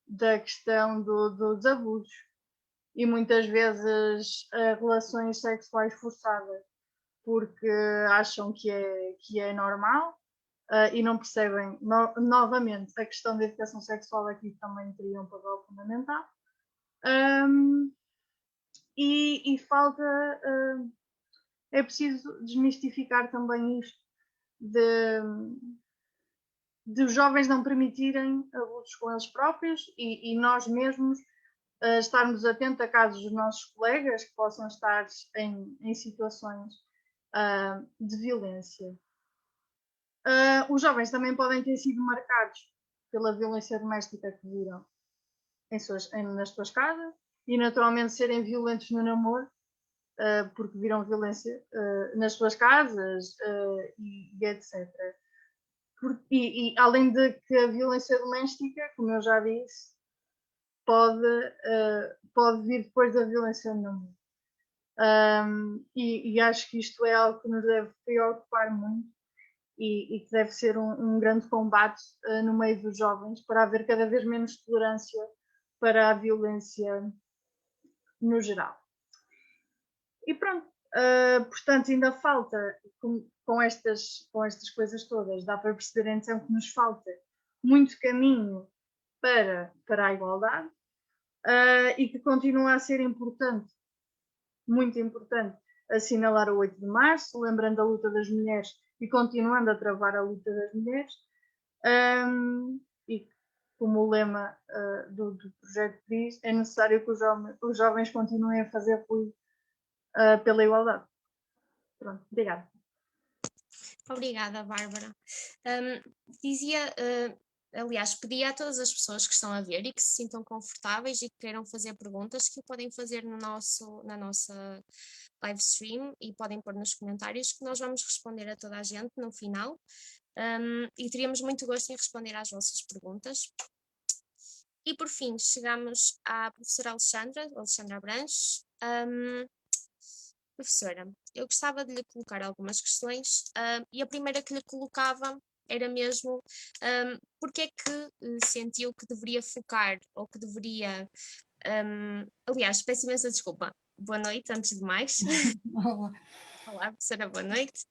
da questão dos abusos e muitas vezes relações sexuais forçadas, porque acham que é normal e não percebem, novamente, a questão da educação sexual aqui também teria um papel fundamental. E falta, é preciso desmistificar também isto de os jovens não permitirem abusos com eles próprios e nós mesmos estarmos atentos a casos dos nossos colegas que possam estar em situações de violência. Os jovens também podem ter sido marcados pela violência doméstica que viram nas suas casas e naturalmente serem violentos no namoro porque viram violência nas suas casas e etc. E além de que a violência doméstica, como eu já disse, pode vir depois da violência no namoro. E acho que isto é algo que nos deve preocupar muito e que deve ser um grande combate no meio dos jovens para haver cada vez menos tolerância para a violência no geral. E pronto, portanto ainda falta, com estas coisas todas, dá para perceber então que nos falta muito caminho para a igualdade e que continua a ser importante, muito importante, assinalar o 8 de março, lembrando a luta das mulheres e continuando a travar a luta das mulheres. E como o lema do projeto diz, é necessário que os jovens continuem a fazer ruído pela igualdade. Pronto, obrigada. Obrigada, Bárbara. Aliás, pedi a todas as pessoas que estão a ver e que se sintam confortáveis e que queiram fazer perguntas que podem fazer na nossa live stream e podem pôr nos comentários que nós vamos responder a toda a gente no final e teríamos muito gosto em responder às vossas perguntas. E por fim, chegamos à professora Alexandra Abranches. Professora, eu gostava de lhe colocar algumas questões e a primeira que lhe colocava era mesmo porque é que sentiu que deveria focar ou que deveria... aliás, peço imensa desculpa. Boa noite, antes de mais. Olá. Olá, professora, boa noite.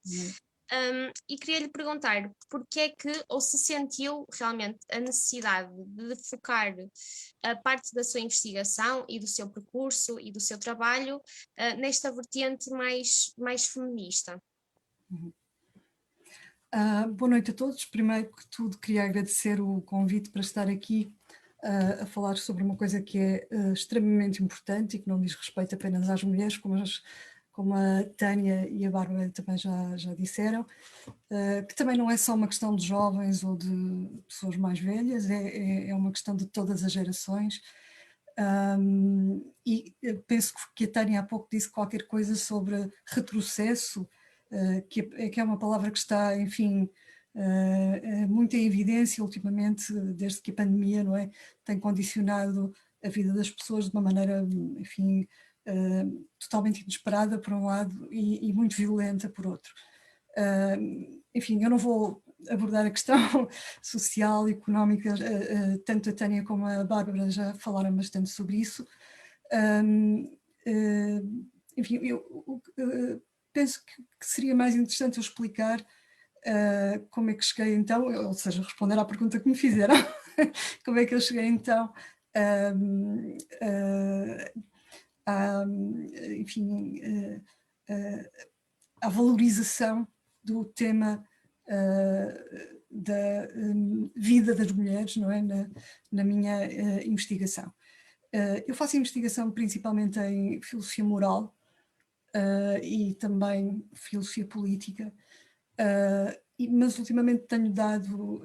E queria lhe perguntar porque é que, ou se sentiu realmente a necessidade de focar a parte da sua investigação e do seu percurso e do seu trabalho nesta vertente mais feminista. Boa noite a todos. Primeiro que tudo, queria agradecer o convite para estar aqui a falar sobre uma coisa que é extremamente importante e que não diz respeito apenas às mulheres, como a Tânia e a Bárbara também já disseram, que também não é só uma questão de jovens ou de pessoas mais velhas, é uma questão de todas as gerações. E penso que a Tânia há pouco disse qualquer coisa sobre retrocesso, que é uma palavra que está, enfim, muito em evidência ultimamente, desde que a pandemia, não é, tem condicionado a vida das pessoas de uma maneira, enfim, totalmente inesperada por um lado e muito violenta por outro. Enfim, eu não vou abordar a questão social e económica, tanto a Tânia como a Bárbara já falaram bastante sobre isso. Enfim, eu penso que seria mais interessante eu explicar como é que cheguei então, ou seja, responder à pergunta que me fizeram, como é que eu cheguei então enfim, à valorização do tema da vida das mulheres, não é? Na minha investigação. Eu faço investigação principalmente em filosofia moral e também filosofia política, mas ultimamente tenho dado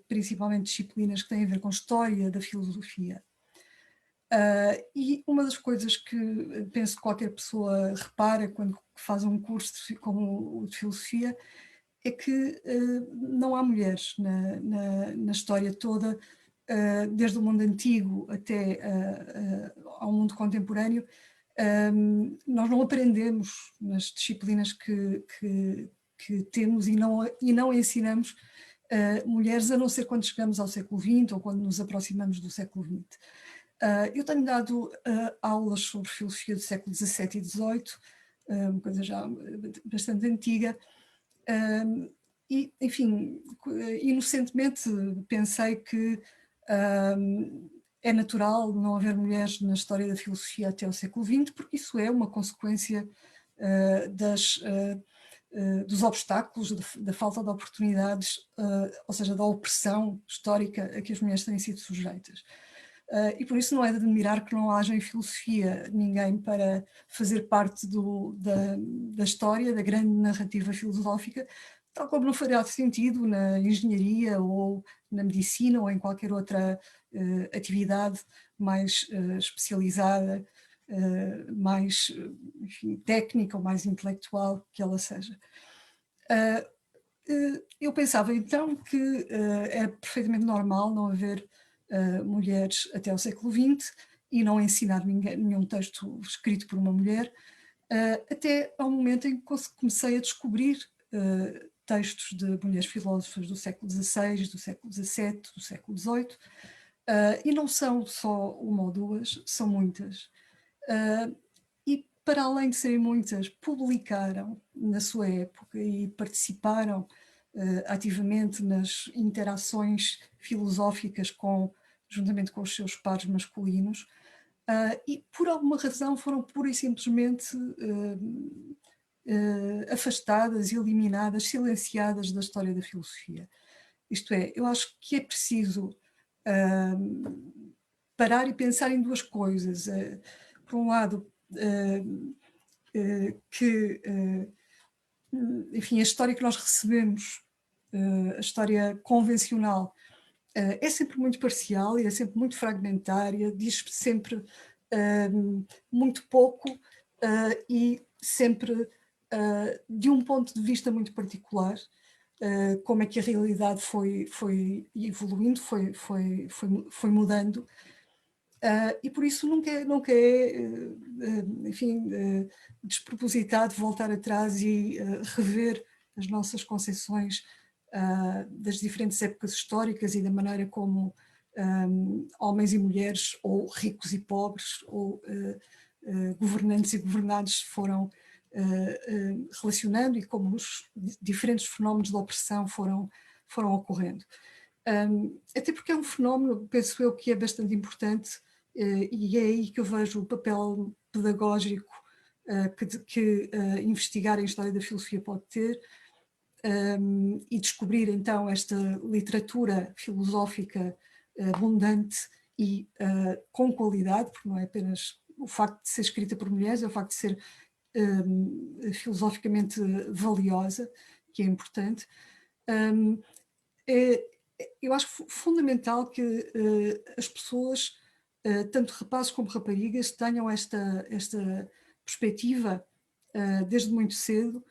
principalmente disciplinas que têm a ver com história da filosofia. E uma das coisas que penso que qualquer pessoa repara quando faz um curso como o de filosofia é que não há mulheres na história toda, desde o mundo antigo até ao mundo contemporâneo. Nós não aprendemos nas disciplinas que temos e não ensinamos mulheres, a não ser quando chegamos ao século XX ou quando nos aproximamos do século XX. Eu tenho dado aulas sobre filosofia do século XVII e XVIII, uma coisa já bastante antiga, e, enfim, inocentemente pensei que é natural não haver mulheres na história da filosofia até o século XX, porque isso é uma consequência dos obstáculos, da falta de oportunidades, ou seja, da opressão histórica a que as mulheres têm sido sujeitas. E por isso não é de admirar que não haja em filosofia ninguém para fazer parte da história, da grande narrativa filosófica, tal como não faria sentido na engenharia ou na medicina ou em qualquer outra atividade mais especializada, mais enfim, técnica ou mais intelectual que ela seja. Eu pensava então que era perfeitamente normal não haver mulheres até o século XX e não ensinar nenhum texto escrito por uma mulher, até ao momento em que comecei a descobrir textos de mulheres filósofas do século XVI, do século XVII, do século XVIII, e não são só uma ou duas, são muitas. E para além de serem muitas, publicaram na sua época e participaram ativamente nas interações filosóficas juntamente com os seus pares masculinos, e por alguma razão foram pura e simplesmente afastadas, eliminadas, silenciadas da história da filosofia. Isto é, eu acho que é preciso parar e pensar em duas coisas. Por um lado, enfim, a história que nós recebemos, a história convencional, é sempre muito parcial e é sempre muito fragmentária, diz sempre muito pouco e sempre de um ponto de vista muito particular, como é que a realidade foi evoluindo, foi mudando, e por isso nunca é enfim, despropositado voltar atrás e rever as nossas concepções das diferentes épocas históricas e da maneira como homens e mulheres, ou ricos e pobres, ou governantes e governados foram relacionando e como os diferentes fenómenos de opressão foram ocorrendo. Até porque é um fenómeno, penso eu, que é bastante importante, e é aí que eu vejo o papel pedagógico que investigar em história da filosofia pode ter, e descobrir então esta literatura filosófica abundante e com qualidade, porque não é apenas o facto de ser escrita por mulheres, é o facto de ser filosoficamente valiosa, que é importante. Eu acho fundamental que as pessoas, tanto rapazes como raparigas, tenham esta perspectiva desde muito cedo,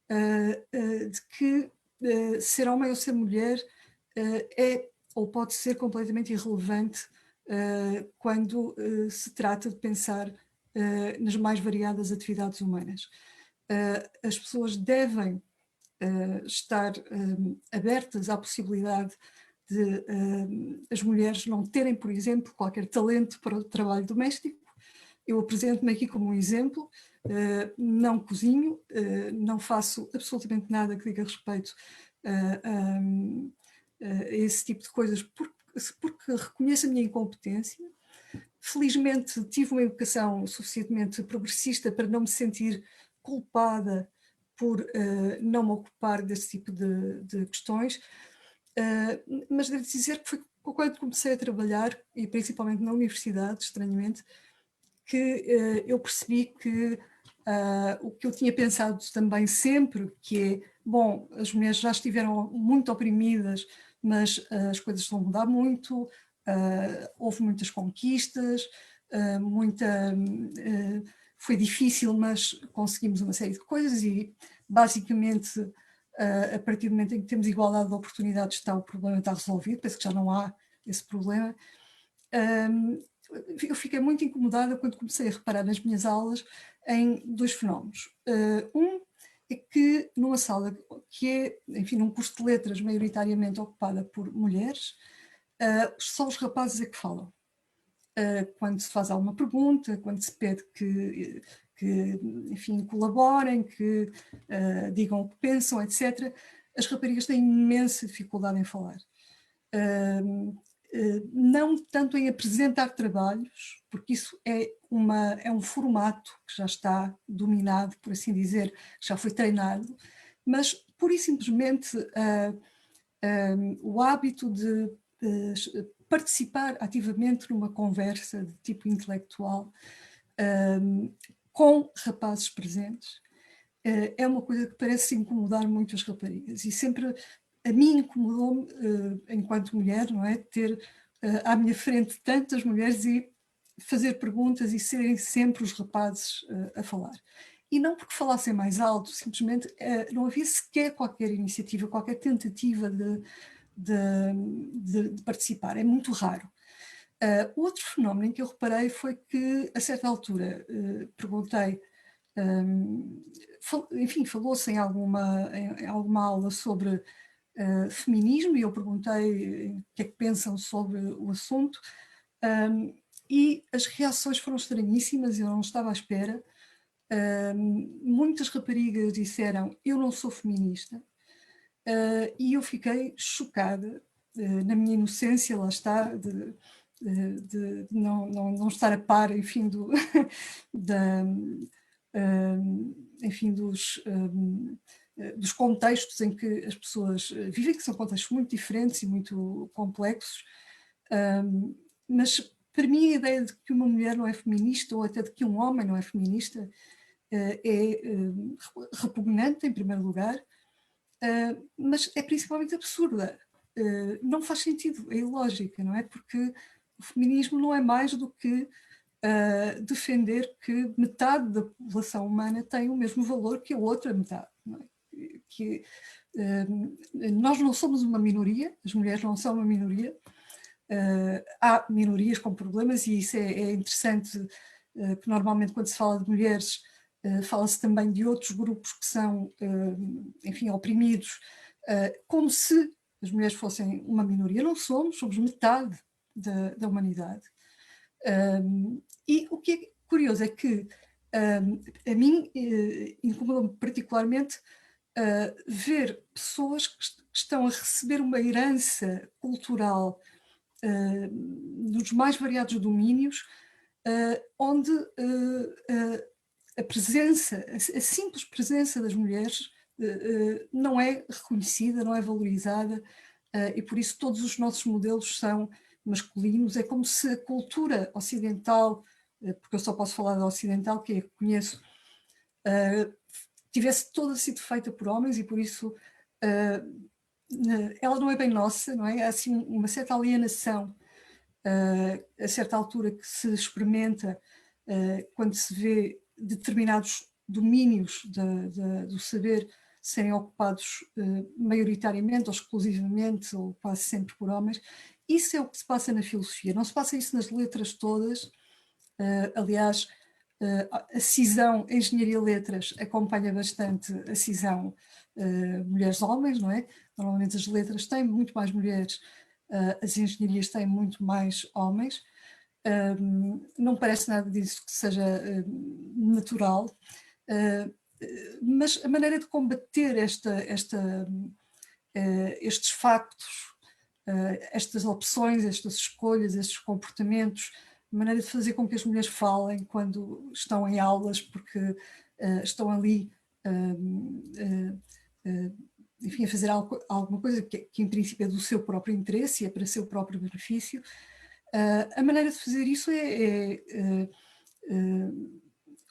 de que ser homem ou ser mulher é ou pode ser completamente irrelevante quando se trata de pensar nas mais variadas atividades humanas. As pessoas devem estar abertas à possibilidade de as mulheres não terem, por exemplo, qualquer talento para o trabalho doméstico. Eu apresento-me aqui como um exemplo, não cozinho, não faço absolutamente nada que diga respeito a esse tipo de coisas, porque reconheço a minha incompetência. Felizmente tive uma educação suficientemente progressista para não me sentir culpada por não me ocupar desse tipo de questões, mas devo dizer que foi quando comecei a trabalhar, e principalmente na universidade, estranhamente, que eu percebi que o que eu tinha pensado também sempre, que é, bom, as mulheres já estiveram muito oprimidas, mas as coisas estão a mudar muito, houve muitas conquistas, foi difícil, mas conseguimos uma série de coisas e, basicamente, a partir do momento em que temos igualdade de oportunidades, o problema está resolvido, penso que já não há esse problema. Eu fiquei muito incomodada quando comecei a reparar nas minhas aulas em dois fenómenos. Um é que numa sala que é, enfim, num curso de letras maioritariamente ocupada por mulheres, só os rapazes é que falam. Quando se faz alguma pergunta, quando se pede que enfim, colaborem, que digam o que pensam, etc., as raparigas têm imensa dificuldade em falar. Não tanto em apresentar trabalhos, porque isso é um formato que já está dominado, por assim dizer, já foi treinado, mas pura e simplesmente o hábito de participar ativamente numa conversa de tipo intelectual com rapazes presentes é uma coisa que parece incomodar muito as raparigas, e sempre a mim incomodou-me, enquanto mulher, não é? Ter à minha frente tantas mulheres e fazer perguntas e serem sempre os rapazes a falar. E não porque falassem mais alto, simplesmente não havia sequer qualquer iniciativa, qualquer tentativa de participar. É muito raro. Outro fenómeno em que eu reparei foi que, a certa altura, perguntei, enfim, falou-se em alguma aula sobre feminismo, e eu perguntei o que é que pensam sobre o assunto, e as reações foram estranhíssimas, eu não estava à espera. Muitas raparigas disseram: eu não sou feminista, e eu fiquei chocada, na minha inocência, lá está, de não estar a par, enfim, enfim, dos contextos em que as pessoas vivem, que são contextos muito diferentes e muito complexos, mas para mim a ideia de que uma mulher não é feminista, ou até de que um homem não é feminista, é repugnante, em primeiro lugar, mas é principalmente absurda. Não faz sentido, é ilógica, não é? Porque o feminismo não é mais do que defender que metade da população humana tem o mesmo valor que a outra metade, não é? Que nós não somos uma minoria, as mulheres não são uma minoria, há minorias com problemas, e isso é interessante, que normalmente quando se fala de mulheres fala-se também de outros grupos que são, enfim, oprimidos, como se as mulheres fossem uma minoria. Não somos metade da humanidade. E o que é curioso é que A mim incomoda-me particularmente ver pessoas que estão a receber uma herança cultural nos mais variados domínios, onde a presença, a simples presença das mulheres não é reconhecida, não é valorizada, e por isso todos os nossos modelos são masculinos. É como se a cultura ocidental, porque eu só posso falar da ocidental, que é a que conheço, tivesse toda sido feita por homens, e por isso ela não é bem nossa, não é? Há assim uma certa alienação a certa altura que se experimenta quando se vê determinados domínios do saber serem ocupados maioritariamente ou exclusivamente ou quase sempre por homens. Isso é o que se passa na filosofia. Não se passa isso nas letras todas. Aliás, a cisão Engenharia-Letras acompanha bastante a cisão mulheres-homens, não é? Normalmente as letras têm muito mais mulheres, as engenharias têm muito mais homens. Não parece nada disso que seja natural, mas a maneira de combater estes factos, estas opções, estas escolhas, estes comportamentos, a maneira de fazer com que as mulheres falem quando estão em aulas, porque estão ali enfim, a fazer alguma coisa que em princípio é do seu próprio interesse e é para seu próprio benefício. A maneira de fazer isso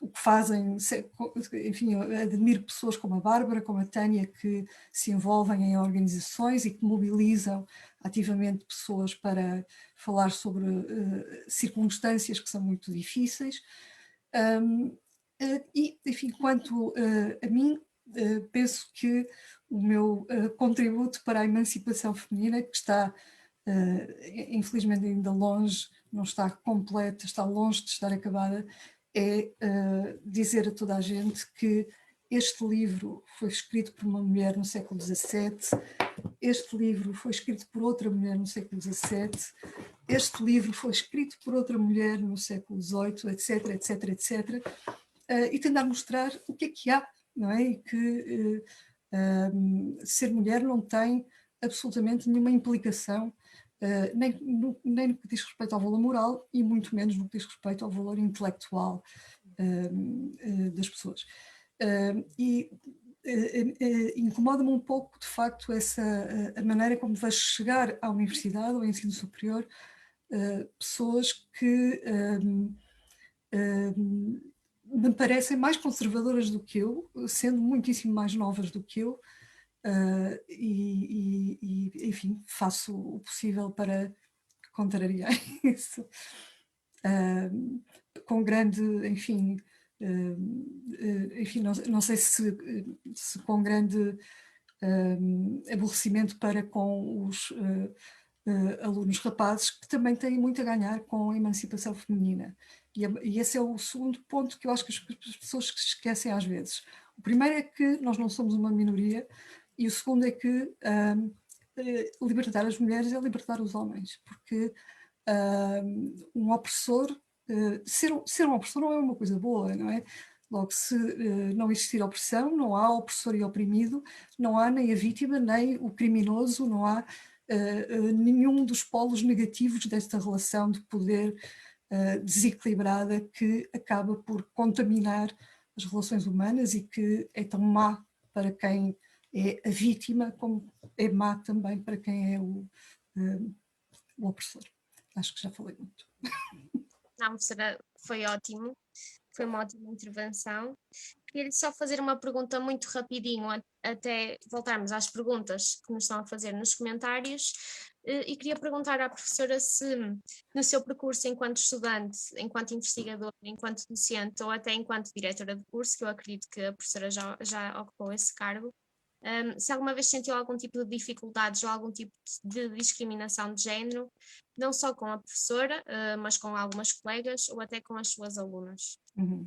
o que fazem, enfim, eu admiro pessoas como a Bárbara, como a Tânia, que se envolvem em organizações e que mobilizam ativamente pessoas para falar sobre circunstâncias que são muito difíceis. E, enfim, quanto a mim, penso que o meu contributo para a emancipação feminina, que está infelizmente ainda longe, não está completa, está longe de estar acabada, é dizer a toda a gente que este livro foi escrito por uma mulher no século XVII, este livro foi escrito por outra mulher no século XVII, este livro foi escrito por outra mulher no século XVIII, etc, etc, etc, e tentar mostrar o que há, não é? E que ser mulher não tem absolutamente nenhuma implicação, nem no que diz respeito ao valor moral e muito menos no que diz respeito ao valor intelectual das pessoas. E incomoda-me um pouco, de facto, a maneira como vai chegar à universidade, ao ensino superior, pessoas que me parecem mais conservadoras do que eu, sendo muitíssimo mais novas do que eu, enfim, faço o possível para contrariar isso. Com grande, enfim, enfim, não sei se com grande aborrecimento para com os alunos rapazes, que também têm muito a ganhar com a emancipação feminina. E esse é o segundo ponto que eu acho que as pessoas se esquecem às vezes. O primeiro é que nós não somos uma minoria, e o segundo é que libertar as mulheres é libertar os homens, porque um opressor, ser um opressor não é uma coisa boa, não é? Logo, se não existir opressão, não há opressor e oprimido, não há nem a vítima, nem o criminoso, não há nenhum dos polos negativos desta relação de poder desequilibrada que acaba por contaminar as relações humanas e que é tão má para quem é a vítima, como é má também para quem é o opressor. Acho que já falei muito. Não, foi ótimo, foi uma ótima intervenção. Queria só fazer uma pergunta muito rapidinho, até voltarmos às perguntas que nos estão a fazer nos comentários, e queria perguntar à professora se, no seu percurso enquanto estudante, enquanto investigadora, enquanto docente ou até enquanto diretora de curso, que eu acredito que a professora já ocupou esse cargo, se alguma vez sentiu algum tipo de dificuldades ou algum tipo de discriminação de género, não só com a professora, mas com algumas colegas ou até com as suas alunas. Uhum.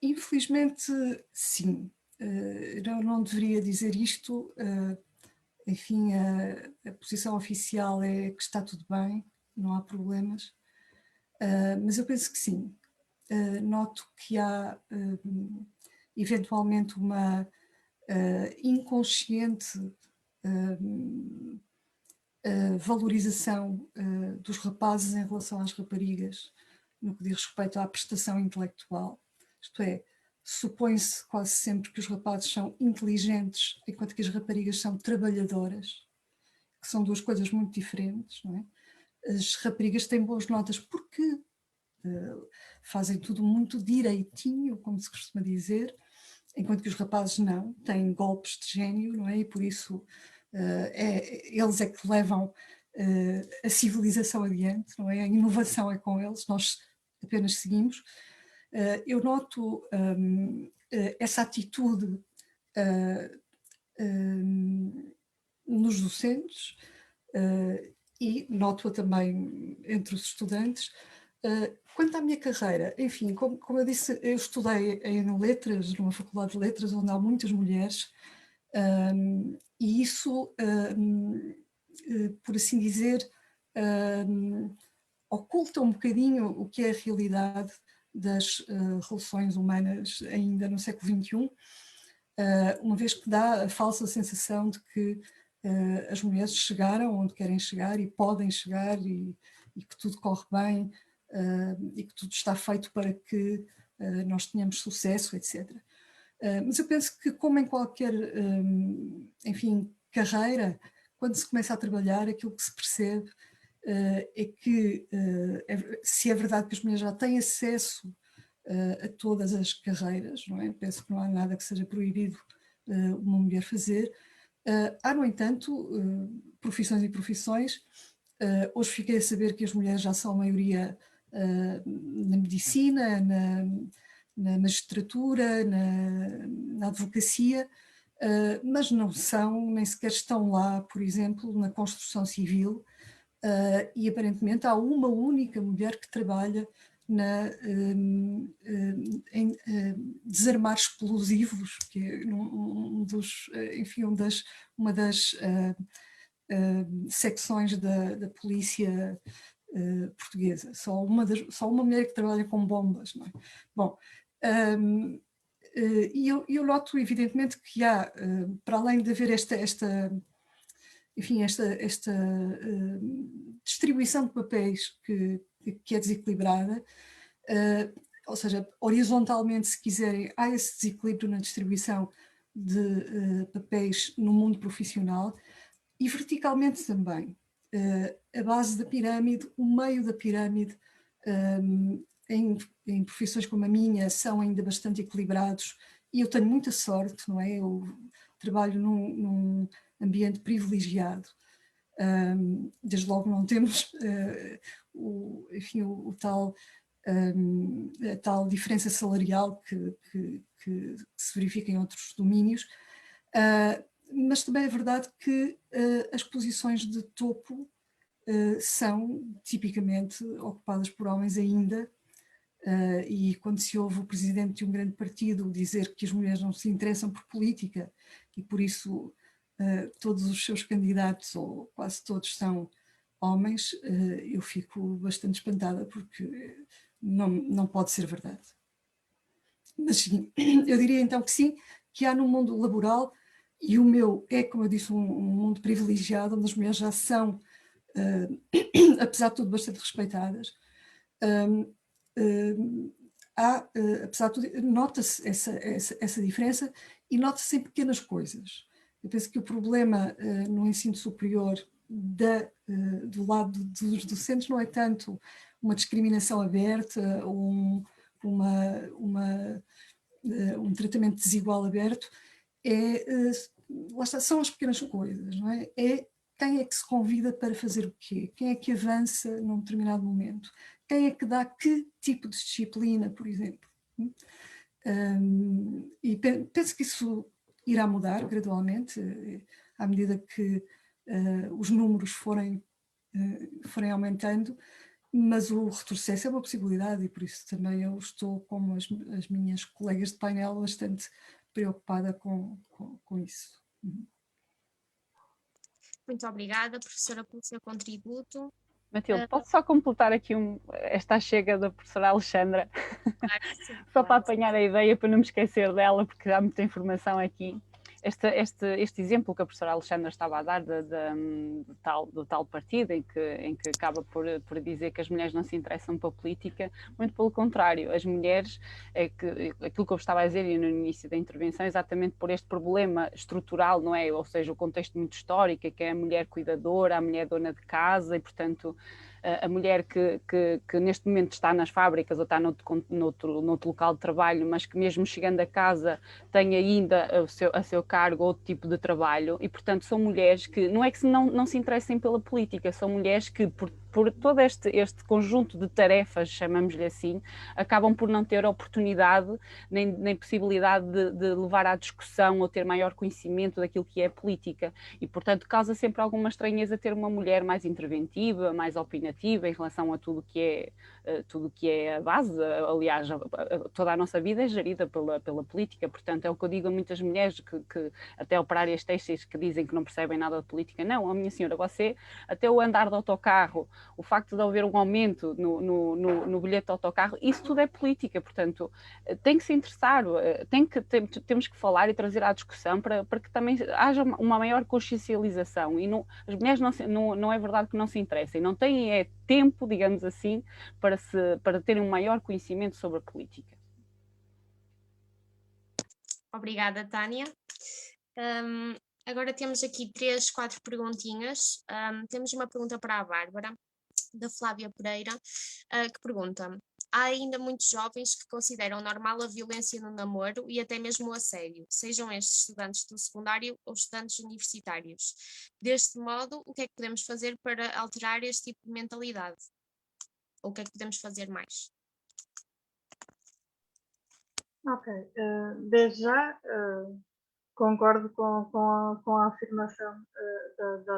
Infelizmente, sim. Eu não deveria dizer isto. Enfim, a posição oficial é que está tudo bem, não há problemas. Mas eu penso que sim. Noto que há eventualmente uma inconsciente valorização dos rapazes em relação às raparigas no que diz respeito à prestação intelectual. Isto é, supõe-se quase sempre que os rapazes são inteligentes enquanto que as raparigas são trabalhadoras, que são duas coisas muito diferentes, não é? As raparigas têm boas notas porque fazem tudo muito direitinho, como se costuma dizer, enquanto que os rapazes não, têm golpes de gênio, não é? E por isso eles é que levam a civilização adiante, não é? A inovação é com eles, nós apenas seguimos. Eu noto essa atitude nos docentes e noto-a também entre os estudantes. Quanto à minha carreira, enfim, como eu disse, eu estudei em letras, numa faculdade de letras onde há muitas mulheres, e isso, por assim dizer, oculta um bocadinho o que é a realidade das relações humanas ainda no século XXI, uma vez que dá a falsa sensação de que as mulheres chegaram onde querem chegar e podem chegar e que tudo corre bem e que tudo está feito para que nós tenhamos sucesso, etc. Mas eu penso que, como em qualquer, enfim, carreira, quando se começa a trabalhar, aquilo que se percebe é que, se é verdade que as mulheres já têm acesso a todas as carreiras, não é? Penso que não há nada que seja proibido uma mulher fazer. Há, no entanto, profissões e profissões. Hoje fiquei a saber que as mulheres já são a maioria na medicina, na magistratura, na advocacia, mas não são, nem sequer estão lá, por exemplo, na construção civil, e aparentemente há uma única mulher que trabalha em desarmar explosivos, que é uma das secções da polícia portuguesa. Só uma mulher que trabalha com bombas, não é? Bom, e eu noto evidentemente que há, para além de haver esta distribuição de papéis que é desequilibrada, ou seja, horizontalmente, se quiserem, há esse desequilíbrio na distribuição de papéis no mundo profissional, e verticalmente também. A base da pirâmide, o meio da pirâmide, em profissões como a minha, são ainda bastante equilibrados, e eu tenho muita sorte, não é? Eu trabalho num ambiente privilegiado. Desde logo não temos a tal diferença salarial que se verifica em outros domínios, mas também é verdade que as posições de topo são tipicamente ocupadas por homens ainda, e quando se ouve o presidente de um grande partido dizer que as mulheres não se interessam por política e por isso todos os seus candidatos, ou quase todos, são homens, eu fico bastante espantada, porque não pode ser verdade. Mas sim, eu diria então que sim, que há no mundo laboral, e o meu é, como eu disse, um mundo privilegiado, onde as mulheres já são, apesar de tudo, bastante respeitadas. Há, apesar de tudo, nota-se essa diferença, e nota-se em pequenas coisas. Eu penso que o problema no ensino superior do lado dos docentes não é tanto uma discriminação aberta ou um tratamento desigual aberto, lá está, são as pequenas coisas, não é? É quem é que se convida para fazer o quê? Quem é que avança num determinado momento? Quem é que dá que tipo de disciplina, por exemplo? E penso que isso irá mudar gradualmente, à medida que os números forem aumentando, mas o retrocesso é uma possibilidade, e por isso também eu estou, como as minhas colegas de painel, bastante preocupada com isso. Muito obrigada, professora, pelo seu contributo. Matilde, posso só completar aqui esta chega da professora Alexandra? Claro, sim, Só para claro. apanhar a ideia, para não me esquecer dela, porque há muita informação aqui. Este exemplo que a professora Alexandra estava a dar do tal partido em que acaba por dizer que as mulheres não se interessam pela política, muito pelo contrário, as mulheres, aquilo que eu estava a dizer no início da intervenção, exatamente por este problema estrutural, não é? Ou seja, o contexto muito histórico, que é a mulher cuidadora, a mulher dona de casa e, portanto, a mulher que neste momento está nas fábricas ou está noutro local de trabalho, mas que mesmo chegando a casa tem ainda a seu cargo outro tipo de trabalho e, portanto, são mulheres que não é que não se interessem pela política, são mulheres que, por todo este conjunto de tarefas, chamamos-lhe assim, acabam por não ter oportunidade nem possibilidade de levar à discussão ou ter maior conhecimento daquilo que é política e, portanto, causa sempre alguma estranheza ter uma mulher mais interventiva, mais opinativa em relação a tudo que é a base. Aliás, toda a nossa vida é gerida pela política, portanto, é o que eu digo a muitas mulheres que até operárias têxteis que dizem que não percebem nada de política. Não, a minha senhora, você, até o andar de autocarro, o facto de haver um aumento no bilhete de autocarro, isso tudo é política, portanto, tem que se interessar, temos que falar e trazer à discussão para que também haja uma maior consciencialização e as mulheres não é verdade que não se interessem, não têm tempo, digamos assim, para terem um maior conhecimento sobre a política. Obrigada, Tânia. Agora temos aqui 3, 4 perguntinhas. Temos uma pergunta para a Bárbara, da Flávia Pereira, que pergunta: há ainda muitos jovens que consideram normal a violência no namoro e até mesmo o assédio, sejam estes estudantes do secundário ou estudantes universitários. Deste modo, o que é que podemos fazer para alterar este tipo de mentalidade? Ou o que é que podemos fazer mais? Ok, desde já concordo com a afirmação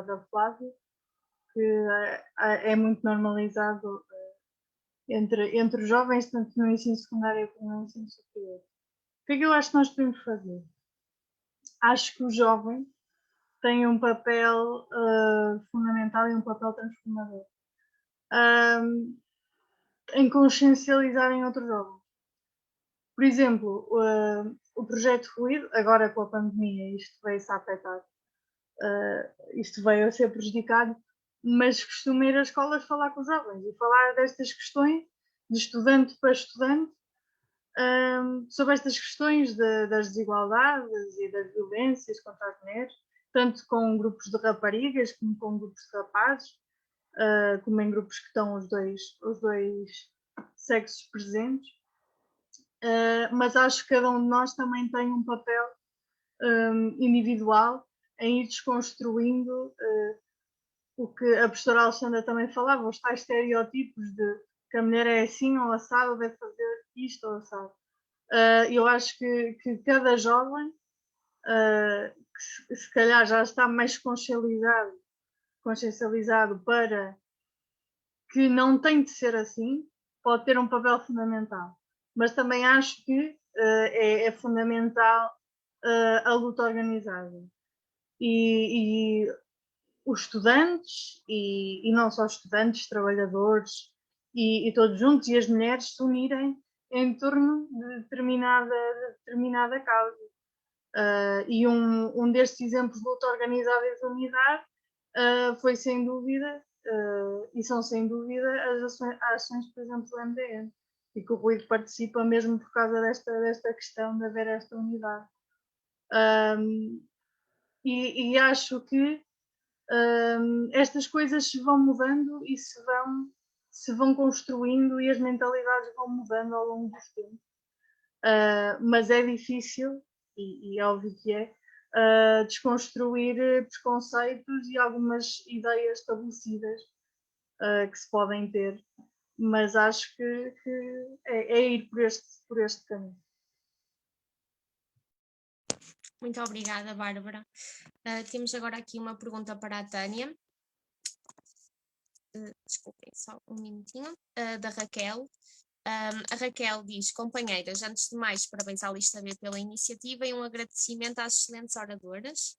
da Flávia, que é muito normalizado entre os jovens, tanto no ensino secundário como no ensino superior. O que é que eu acho que nós podemos fazer? Acho que o jovem tem um papel fundamental e um papel transformador em consciencializarem outros jovens. Por exemplo, o projeto Fluido, agora com a pandemia, isto veio-se a afetar, isto veio a ser prejudicado, mas costumo ir às escolas falar com os jovens e falar destas questões, de estudante para estudante, sobre estas questões das desigualdades e das violências contra as mulheres, tanto com grupos de raparigas como com grupos de rapazes, como em grupos que estão os dois sexos presentes. Mas acho que cada um de nós também tem um papel individual em ir desconstruindo o que a professora Alexandra também falava, os tais estereótipos de que a mulher é assim ou assado, ou deve fazer isto ou assado. Eu acho que cada jovem, que se calhar já está mais consciencializado para que não tem de ser assim, pode ter um papel fundamental. Mas também acho que é fundamental a luta organizada. E os estudantes, e não só estudantes, trabalhadores, e todos juntos, e as mulheres se unirem em torno de determinada causa. E um destes exemplos de luta organizada e de unidade foi sem dúvida, e são sem dúvida as ações, por exemplo, do MDN, e que o Rui participa mesmo por causa desta questão de haver esta unidade. E acho que estas coisas se vão mudando e se vão construindo e as mentalidades vão mudando ao longo dos tempos. Mas é difícil, e é óbvio que desconstruir preconceitos e algumas ideias estabelecidas que se podem ter, mas acho que é ir por este caminho. Muito obrigada, Bárbara. Temos agora aqui uma pergunta para a Tânia. Desculpem, só um minutinho. Da Raquel. A Raquel diz: companheiras, antes de mais, parabéns à Lista B pela iniciativa e um agradecimento às excelentes oradoras.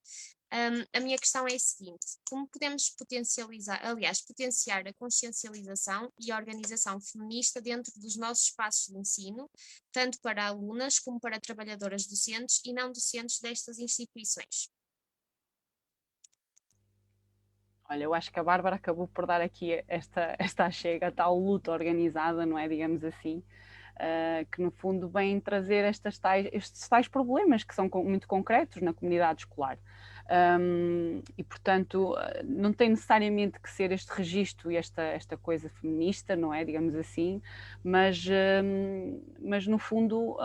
A minha questão é a seguinte: como podemos potencializar, aliás, potenciar a consciencialização e a organização feminista dentro dos nossos espaços de ensino, tanto para alunas como para trabalhadoras docentes e não docentes destas instituições? Olha, eu acho que a Bárbara acabou por dar aqui esta chega, a tal luta organizada, não é? Digamos assim, que no fundo vem trazer estes tais problemas que são muito concretos na comunidade escolar. E portanto não tem necessariamente que ser este registro e esta coisa feminista, não é, digamos assim, mas no fundo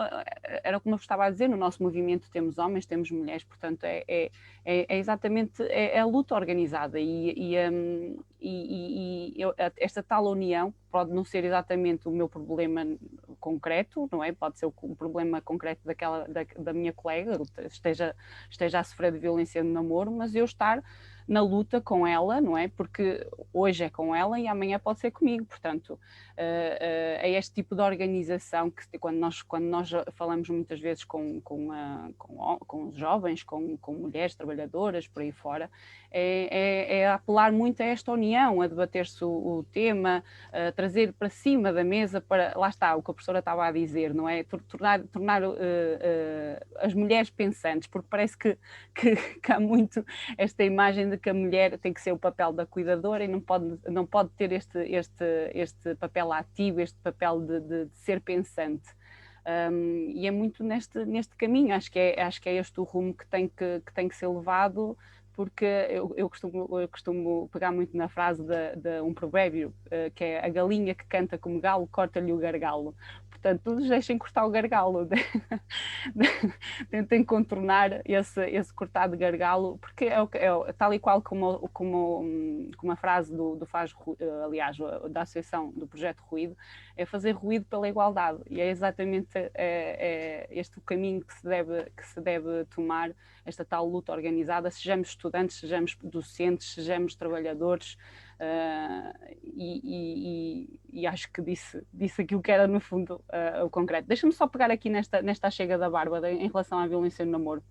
era como eu estava a dizer, no nosso movimento temos homens, temos mulheres, portanto é exatamente a luta organizada e esta tal união pode não ser exatamente o meu problema concreto, não é? Pode ser o problema concreto da minha colega, esteja a sofrer de violência no namoro, mas eu estar na luta com ela, não é? Porque hoje é com ela e amanhã pode ser comigo, portanto é este tipo de organização que quando nós falamos muitas vezes com os jovens, com mulheres trabalhadoras por aí fora, é apelar muito a esta união, a debater-se o tema, a trazer para cima da mesa, para, lá está, o que a professora estava a dizer, não é? Tornar as mulheres pensantes, porque parece que há muito esta imagem de que a mulher tem que ser o papel da cuidadora e não pode ter este papel ativo, este papel de ser pensante. E é muito neste caminho, acho que é este o rumo que tem que ser levado, porque eu costumo pegar muito na frase de um provérbio, que é: a galinha que canta como galo, corta-lhe o gargalo. Portanto, nos deixem cortar o gargalo, tentem contornar esse cortar de gargalo, porque tal e qual como a frase do Faz, aliás, da Associação do Projeto Ruído, é fazer ruído pela igualdade, e é exatamente este o caminho que se deve tomar, esta tal luta organizada, sejamos estudantes, sejamos docentes, sejamos trabalhadores, e acho que disse aquilo que era no fundo o concreto. Deixa-me só pegar aqui nesta chega da Bárbara em relação à violência no namoro.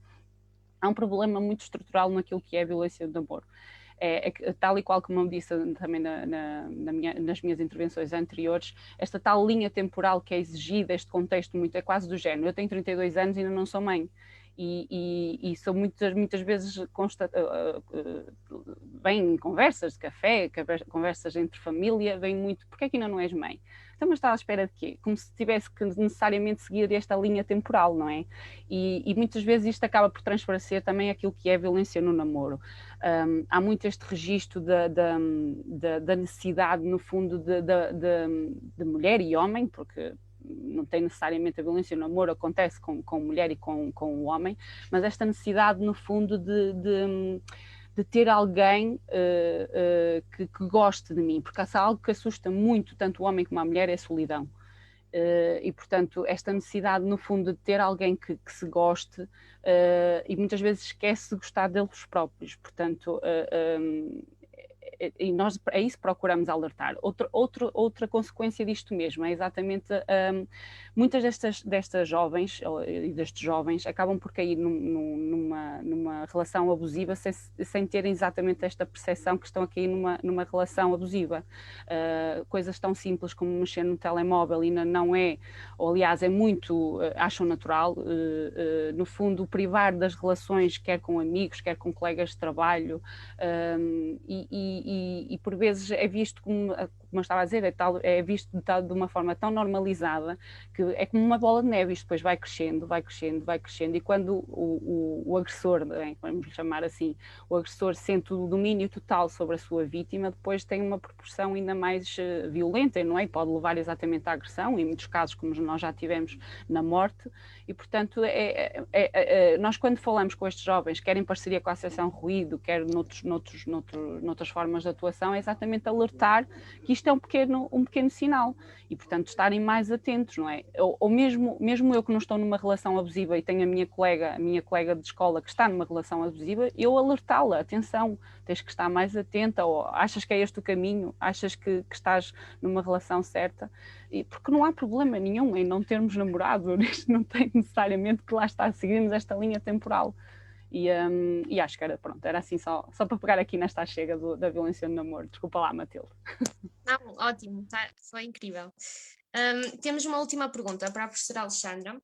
Há um problema muito estrutural naquilo que é a violência do namoro. Tal e qual como eu disse também nas minhas intervenções anteriores, esta tal linha temporal que é exigida, este contexto muito, é quase do género: eu tenho 32 anos e ainda não sou mãe. E são muitas vezes vêm conversas de café, conversas entre família, vem muito: porque é que ainda não és mãe? Então, mas está à espera de quê? Como se tivesse que necessariamente seguir esta linha temporal, não é? E muitas vezes isto acaba por transparecer também aquilo que é a violência no namoro. Há muito este registro da necessidade, no fundo, de mulher e homem, porque não tem necessariamente a violência no namoro, acontece com mulher e com o homem, mas esta necessidade, no fundo, de ter alguém que goste de mim, porque há algo que assusta muito tanto o homem como a mulher, é a solidão. E portanto esta necessidade, no fundo, de ter alguém que se goste, e muitas vezes esquece de gostar deles próprios, portanto e nós é isso que procuramos alertar. Outra consequência disto mesmo é exatamente muitas destas jovens e destes jovens acabam por cair numa relação abusiva sem terem exatamente esta percepção que estão a cair numa relação abusiva. Coisas tão simples como mexer no telemóvel ainda não é, ou aliás é muito, acham natural, no fundo privar das relações, quer com amigos, quer com colegas de trabalho, e por vezes é visto como eu estava a dizer, é visto de uma forma tão normalizada que é como uma bola de neve, isto depois vai crescendo, e quando o agressor, vamos chamar assim, o agressor sente o domínio total sobre a sua vítima, depois tem uma proporção ainda mais violenta, não é? E pode levar exatamente à agressão, em muitos casos, como nós já tivemos, na morte. E portanto nós, quando falamos com estes jovens, quer em parceria com a Associação Ruído, quer noutras formas de atuação, é exatamente alertar que isto é um pequeno sinal, e portanto estarem mais atentos, não é? Ou mesmo eu que não estou numa relação abusiva e tenho a minha colega de escola que está numa relação abusiva, eu alertá-la: atenção, tens que estar mais atenta, ou achas que é este o caminho, achas que estás numa relação certa, porque não há problema nenhum em não termos namorado, isto não tem necessariamente que lá está, seguirmos esta linha temporal. E acho que era assim só para pegar aqui nesta chega da violência no namoro. Desculpa lá, Matilde. Não, ótimo, foi incrível. Temos uma última pergunta para a professora Alexandra.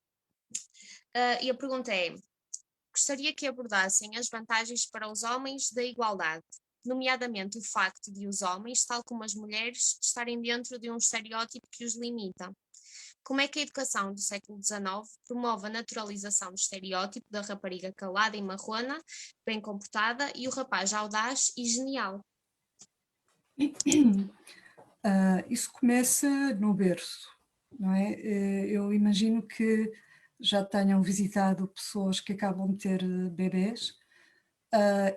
E a pergunta é: gostaria que abordassem as vantagens para os homens da igualdade, nomeadamente o facto de os homens, tal como as mulheres, estarem dentro de um estereótipo que os limita. Como é que a educação do século XIX promove a naturalização do estereótipo da rapariga calada e marrona, bem comportada, e o rapaz audaz e genial? Isso começa no berço, não é? Eu imagino que já tenham visitado pessoas que acabam de ter bebés,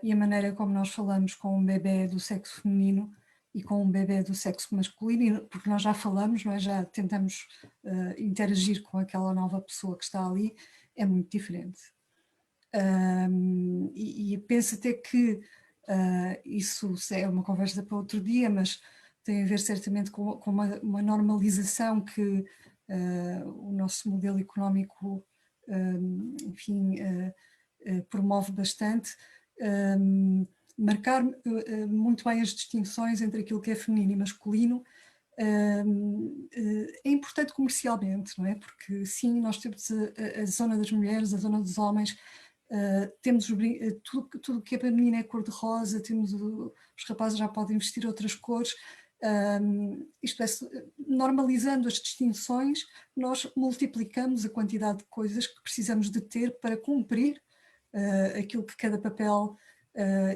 e a maneira como nós falamos com um bebé do sexo feminino e com um bebé do sexo masculino, porque nós já falamos, não é? Já tentamos interagir com aquela nova pessoa que está ali, é muito diferente. E penso até que isso é uma conversa para outro dia, mas tem a ver certamente com uma normalização que o nosso modelo económico, enfim, promove bastante. Marcar muito bem as distinções entre aquilo que é feminino e masculino é importante comercialmente, não é? Porque sim, nós temos a zona das mulheres, a zona dos homens, temos tudo que é para menina é cor-de-rosa, temos os rapazes já podem vestir outras cores, isto é, normalizando as distinções, nós multiplicamos a quantidade de coisas que precisamos de ter para cumprir aquilo que cada papel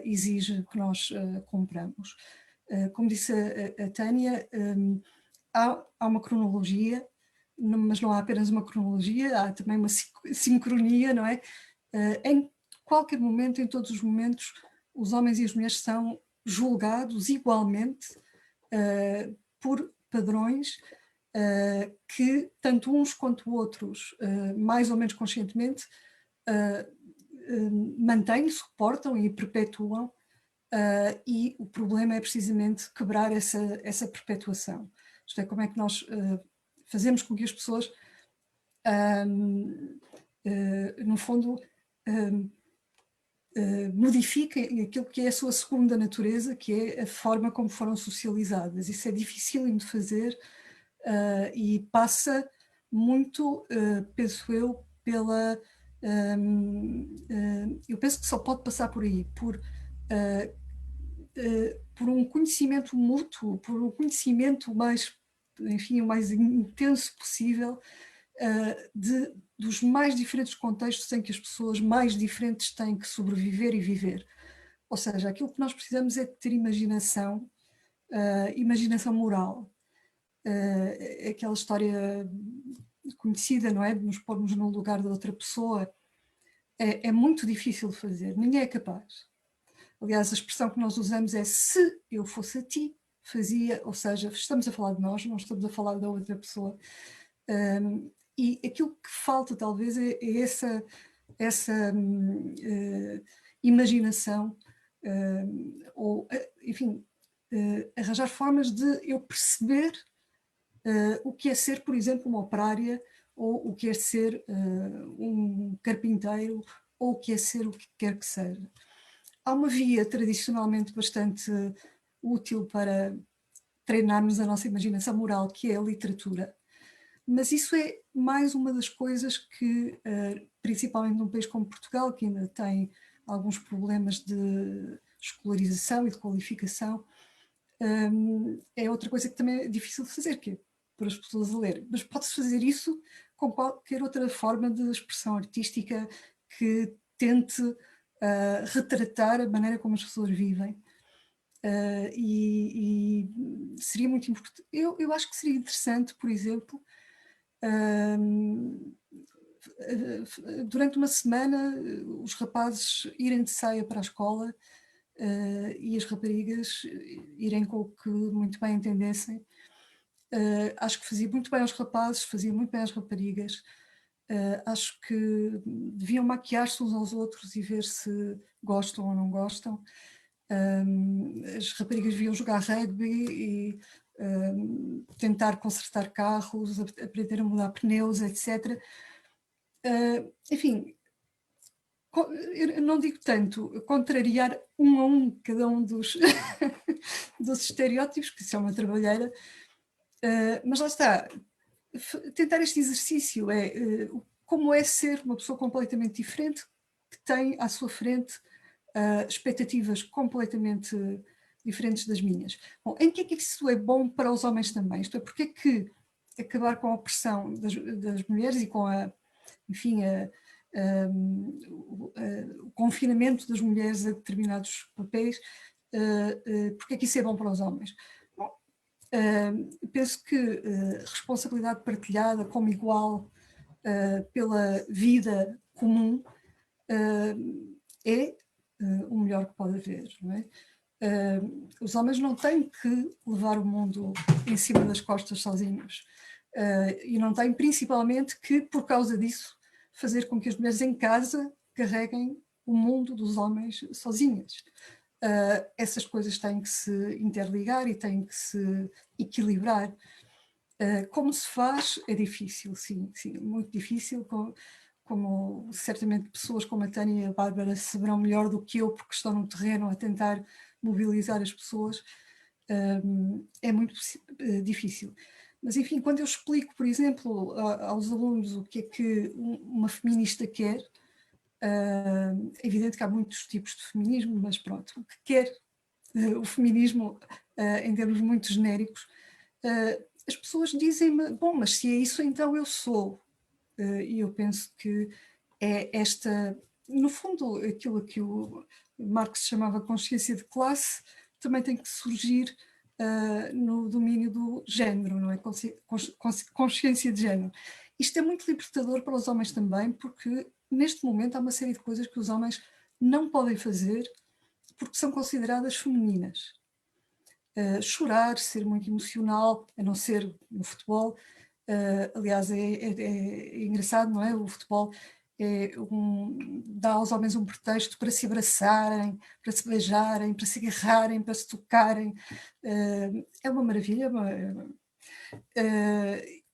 exige que nós cumpramos. Como disse a Tânia, há uma cronologia, mas não há apenas uma cronologia, há também uma sincronia, não é? Em qualquer momento, em todos os momentos, os homens e as mulheres são julgados igualmente por padrões que tanto uns quanto outros, mais ou menos conscientemente, mantêm, suportam e perpetuam, e o problema é precisamente quebrar essa perpetuação. Isto é, como é que nós fazemos com que as pessoas, no fundo, modifiquem aquilo que é a sua segunda natureza, que é a forma como foram socializadas. Isso é dificílimo de fazer e passa muito, penso eu, pela... eu penso que só pode passar por aí, por um conhecimento mútuo, por um conhecimento mais, enfim, o mais intenso possível dos mais diferentes contextos em que as pessoas mais diferentes têm que sobreviver e viver. Ou seja, aquilo que nós precisamos é de ter imaginação, imaginação moral. Aquela história conhecida, não é? De nos pormos no lugar de outra pessoa, é muito difícil de fazer, ninguém é capaz. Aliás, a expressão que nós usamos é: se eu fosse a ti, fazia, ou seja, estamos a falar de nós, não estamos a falar da outra pessoa. E aquilo que falta talvez é essa imaginação, ou enfim, arranjar formas de eu perceber o que é ser, por exemplo, uma operária, ou o que é ser um carpinteiro, ou o que é ser o que quer que seja. Há uma via tradicionalmente bastante útil para treinarmos a nossa imaginação moral, que é a literatura. Mas isso é mais uma das coisas que, principalmente num país como Portugal, que ainda tem alguns problemas de escolarização e de qualificação, é outra coisa que também é difícil de fazer, que é para as pessoas a ler. Mas pode-se fazer isso com qualquer outra forma de expressão artística que tente retratar a maneira como as pessoas vivem. E seria muito importante. Eu acho que seria interessante, por exemplo, durante uma semana os rapazes irem de saia para a escola e as raparigas irem com o que muito bem entendessem. Acho que fazia muito bem aos rapazes, fazia muito bem às raparigas. Acho que deviam maquiar-se uns aos outros e ver se gostam ou não gostam. As raparigas deviam jogar rugby e tentar consertar carros, aprender a mudar pneus, etc. Enfim, eu não digo tanto contrariar um a um cada um dos, dos estereótipos, que isso é uma trabalheira, mas lá está, tentar este exercício como é ser uma pessoa completamente diferente, que tem à sua frente expectativas completamente diferentes das minhas. Bom, em que é que isso é bom para os homens também? Isto é, porque é que acabar com a opressão das mulheres e com enfim, o confinamento das mulheres a determinados papéis, porque é que isso é bom para os homens? Bom, penso que responsabilidade partilhada como igual pela vida comum é o melhor que pode haver, não é? Os homens não têm que levar o mundo em cima das costas sozinhos, e não têm principalmente que, por causa disso, fazer com que as mulheres em casa carreguem o mundo dos homens sozinhas. Essas coisas têm que se interligar e têm que se equilibrar. Como se faz? É difícil, sim, muito difícil, como certamente pessoas como a Tânia e a Bárbara saberão melhor do que eu, porque estão no terreno a tentar mobilizar as pessoas. É muito difícil. Mas, enfim, quando eu explico, por exemplo, aos alunos o que é que uma feminista quer, é evidente que há muitos tipos de feminismo, mas pronto, o que quer o feminismo, em termos muito genéricos, as pessoas dizem-me, bom, mas se é isso, então eu sou. E eu penso que é esta, no fundo, aquilo que o Marx chamava consciência de classe, também tem que surgir no domínio do género, não é? Consciência de género. Isto é muito libertador para os homens também, porque neste momento há uma série de coisas que os homens não podem fazer porque são consideradas femininas. Chorar, ser muito emocional, a não ser no futebol. Aliás, é engraçado, não é? O futebol dá aos homens um pretexto para se abraçarem, para se beijarem, para se agarrarem, para se tocarem. É uma maravilha,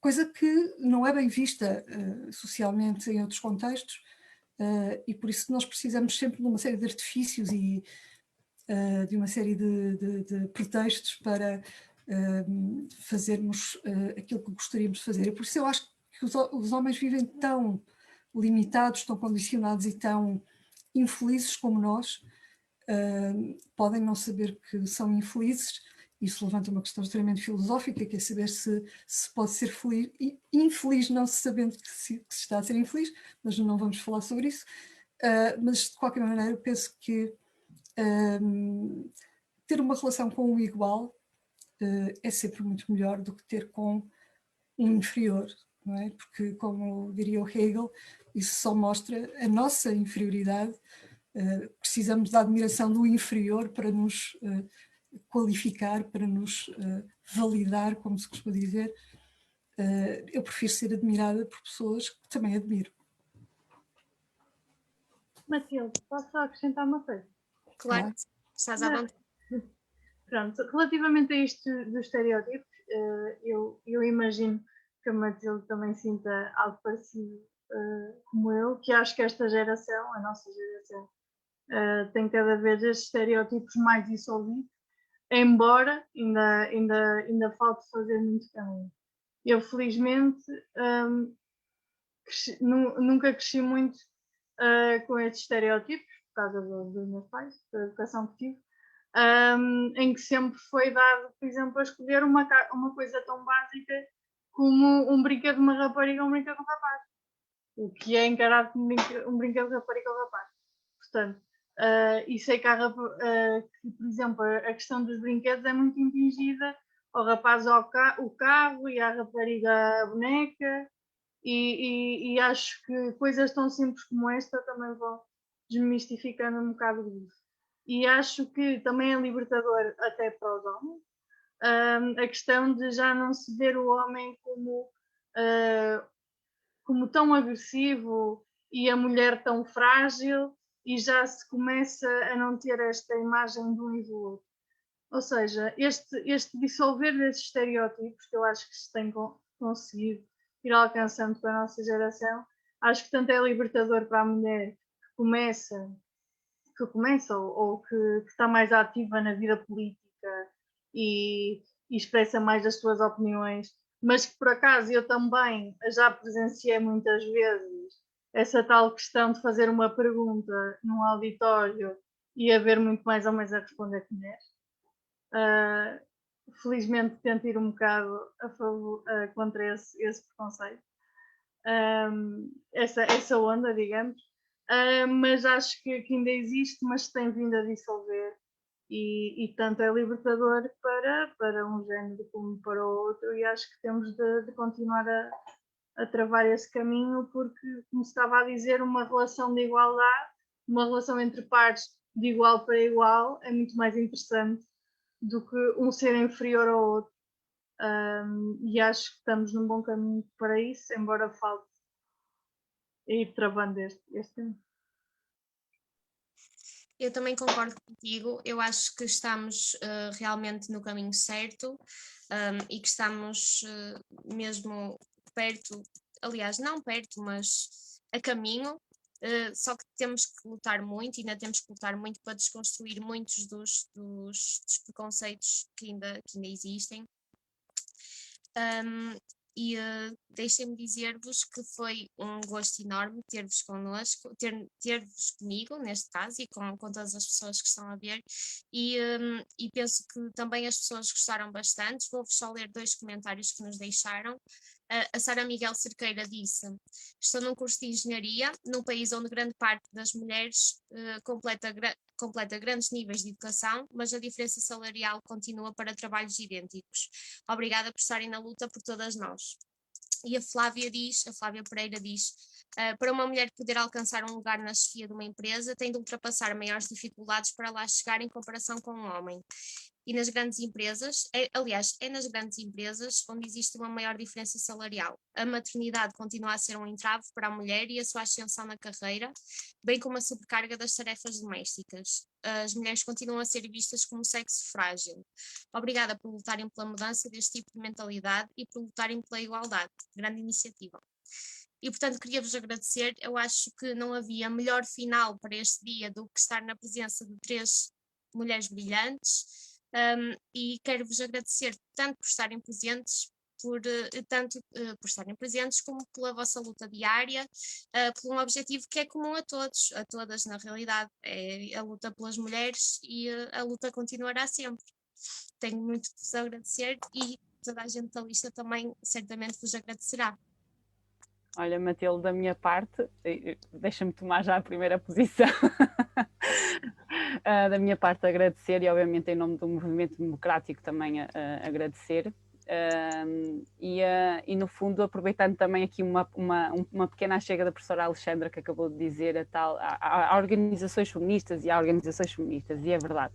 coisa que não é bem vista socialmente em outros contextos, e por isso nós precisamos sempre de uma série de artifícios e de uma série de pretextos para fazermos aquilo que gostaríamos de fazer. E por isso eu acho que os homens vivem tão limitados, tão condicionados e tão infelizes como nós. Podem não saber que são infelizes. Isso levanta uma questão extremamente filosófica, que é saber se pode ser feliz, infeliz não se sabendo que se está a ser infeliz, mas não vamos falar sobre isso. Mas de qualquer maneira eu penso que ter uma relação com o igual é sempre muito melhor do que ter com um inferior, não é? Porque, como diria o Hegel, isso só mostra a nossa inferioridade. Precisamos da admiração do inferior para nos qualificar, para nos validar, como se costuma dizer. Eu prefiro ser admirada por pessoas que também admiro. Matilde, posso só acrescentar uma coisa? Claro, estás à vontade. Pronto, relativamente a isto dos estereótipos, eu imagino que a Matilde também sinta algo parecido como eu, que acho que esta geração, a nossa geração, tem cada vez estes estereótipos mais dissolvidos, embora ainda falte fazer muito caminho. Eu, felizmente, nunca cresci muito com estes estereótipos, por causa dos meus pais, da educação que tive, em que sempre foi dado, por exemplo, a escolher uma coisa tão básica como um brinquedo de uma rapariga ou um brinquedo de um rapaz. O que é encarado como um brinquedo de rapariga ou rapaz. Portanto, e sei que, que, por exemplo, a questão dos brinquedos é muito impingida ao rapaz o carro e à rapariga a boneca, e acho que coisas tão simples como esta também vão desmistificando um bocado disso. E acho que também é libertador até para os homens a questão de já não se ver o homem como tão agressivo e a mulher tão frágil, e já se começa a não ter esta imagem de um e do outro. Ou seja, este dissolver desses estereótipos que eu acho que se tem conseguido ir alcançando com a nossa geração, acho que tanto é libertador para a mulher que começa ou que está mais ativa na vida política e expressa mais as suas opiniões, mas que por acaso eu também já presenciei muitas vezes essa tal questão de fazer uma pergunta num auditório e haver muito mais homens a responder que mulheres. Felizmente tento ir um bocado contra esse preconceito, essa onda, digamos, mas acho que ainda existe, mas tem vindo a dissolver e tanto é libertador para um género como para o outro, e acho que temos de continuar a travar esse caminho, porque, como estava a dizer, uma relação de igualdade, uma relação entre pares de igual para igual é muito mais interessante do que um ser inferior ao outro. E acho que estamos num bom caminho para isso, embora falte ir travando este caminho. Eu também concordo contigo, eu acho que estamos realmente no caminho certo, e que estamos mesmo perto, aliás, não perto, mas a caminho, só que temos que lutar muito, ainda temos que lutar muito para desconstruir muitos dos preconceitos que ainda existem. E deixem-me dizer-vos que foi um gosto enorme ter-vos connosco, ter-vos comigo, neste caso, e com todas as pessoas que estão a ver, e penso que também as pessoas gostaram bastante. Vou-vos só ler 2 comentários que nos deixaram. A Sara Miguel Cerqueira disse: estou num curso de engenharia, num país onde grande parte das mulheres completa grandes níveis de educação, mas a diferença salarial continua para trabalhos idênticos. Obrigada por estarem na luta por todas nós. E a Flávia Pereira diz: para uma mulher poder alcançar um lugar na chefia de uma empresa, tem de ultrapassar maiores dificuldades para lá chegar em comparação com um homem. E nas grandes empresas, é nas grandes empresas onde existe uma maior diferença salarial. A maternidade continua a ser um entrave para a mulher e a sua ascensão na carreira, bem como a sobrecarga das tarefas domésticas. As mulheres continuam a ser vistas como sexo frágil. Obrigada por lutarem pela mudança deste tipo de mentalidade e por lutarem pela igualdade. Grande iniciativa. E, portanto, queria-vos agradecer. Eu acho que não havia melhor final para este dia do que estar na presença de 3 mulheres brilhantes. E quero-vos agradecer tanto por estarem presentes, por estarem presentes, como pela vossa luta diária, por um objetivo que é comum a todos, a todas na realidade, é a luta pelas mulheres, e a luta continuará sempre. Tenho muito de vos agradecer e toda a gente da lista também certamente vos agradecerá. Olha, Matilde, da minha parte, deixa-me tomar já a primeira posição. Da minha parte, agradecer, e obviamente em nome do movimento democrático também agradecer. E no fundo, aproveitando também aqui uma pequena chega da professora Alexandra, que acabou de dizer a organizações feministas, e é verdade.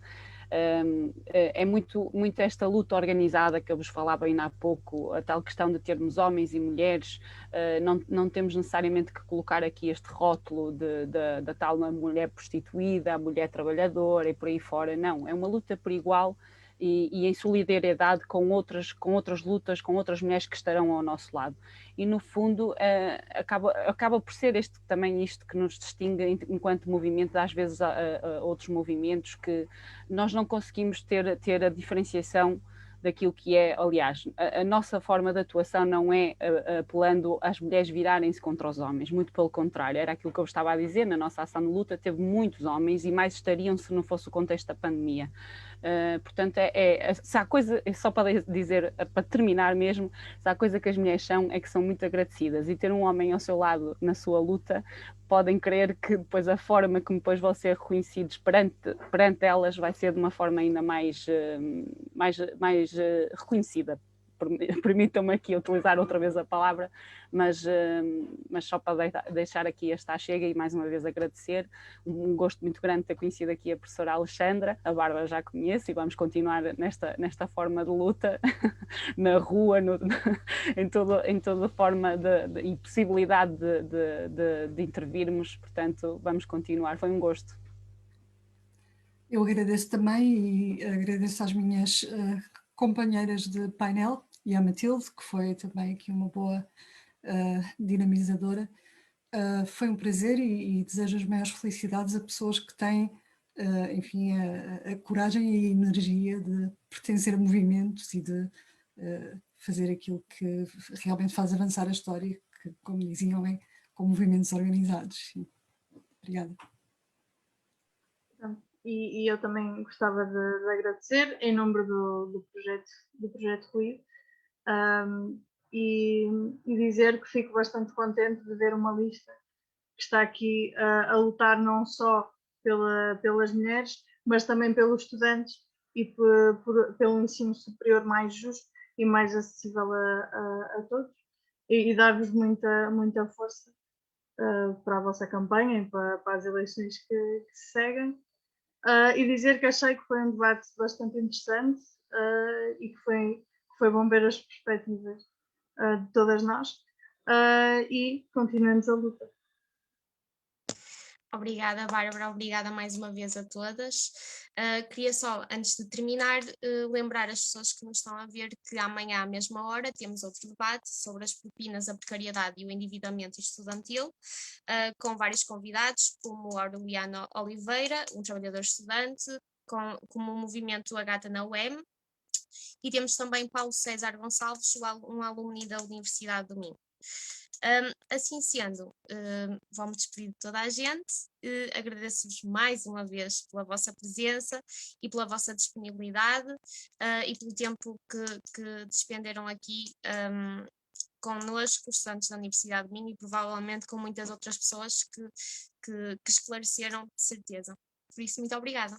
É muito esta luta organizada que eu vos falava ainda há pouco, a tal questão de termos homens e mulheres. Não temos necessariamente que colocar aqui este rótulo da tal mulher prostituída, a mulher trabalhadora e por aí fora. Não, é uma luta por igual e em solidariedade com outras lutas, com outras mulheres que estarão ao nosso lado. E no fundo acaba por ser também isto que nos distingue enquanto movimento, às vezes a outros movimentos, que nós não conseguimos ter a diferenciação daquilo que é. Aliás, a nossa forma de atuação não é apelando às mulheres virarem-se contra os homens, muito pelo contrário, era aquilo que eu estava a dizer. Na nossa ação de luta teve muitos homens, e mais estariam se não fosse o contexto da pandemia. Portanto, se há coisa, só para dizer, para terminar mesmo, se há coisa que as mulheres são, é que são muito agradecidas, e ter um homem ao seu lado na sua luta, podem crer que depois a forma como depois vão ser reconhecidos perante elas vai ser de uma forma ainda mais reconhecida. Permitam-me aqui utilizar outra vez a palavra, mas só para deixar aqui esta chega e mais uma vez agradecer. Um gosto muito grande ter conhecido aqui a professora Alexandra. A Bárbara já conheço, e vamos continuar nesta forma de luta na rua, em toda forma e possibilidade de intervirmos. Portanto, vamos continuar. Foi um gosto. Eu agradeço também, e agradeço às minhas companheiras de painel e à Matilde, que foi também aqui uma boa dinamizadora, Foi um prazer e desejo as maiores felicidades a pessoas que têm, enfim, a coragem e a energia de pertencer a movimentos e de fazer aquilo que realmente faz avançar a história, que, como diziam, é com movimentos organizados. Sim. Obrigada. E eu também gostava de agradecer em nome do projeto Ruído, e dizer que fico bastante contente de ver uma lista que está aqui a lutar não só pelas mulheres, mas também pelos estudantes e pelo ensino superior mais justo e mais acessível a todos. E dar-vos muita força para a vossa campanha e para as eleições que se seguem. E dizer que achei que foi um debate bastante interessante e que foi bom ver as perspectivas de todas nós, e continuemos a luta. Obrigada, Bárbara, obrigada mais uma vez a todas. Queria só, antes de terminar, lembrar as pessoas que nos estão a ver que amanhã, à mesma hora, temos outro debate sobre as propinas, a precariedade e o endividamento estudantil, com vários convidados, como o Aureliano Oliveira, um trabalhador estudante, como o movimento A Gata na UEM, e temos também Paulo César Gonçalves, um alumni da Universidade do Minho. Assim sendo, vou-me despedir de toda a gente, agradeço-vos mais uma vez pela vossa presença e pela vossa disponibilidade e pelo tempo que despenderam aqui connosco, estudantes da Universidade de Minho, e provavelmente com muitas outras pessoas que esclareceram de certeza. Por isso, muito obrigada.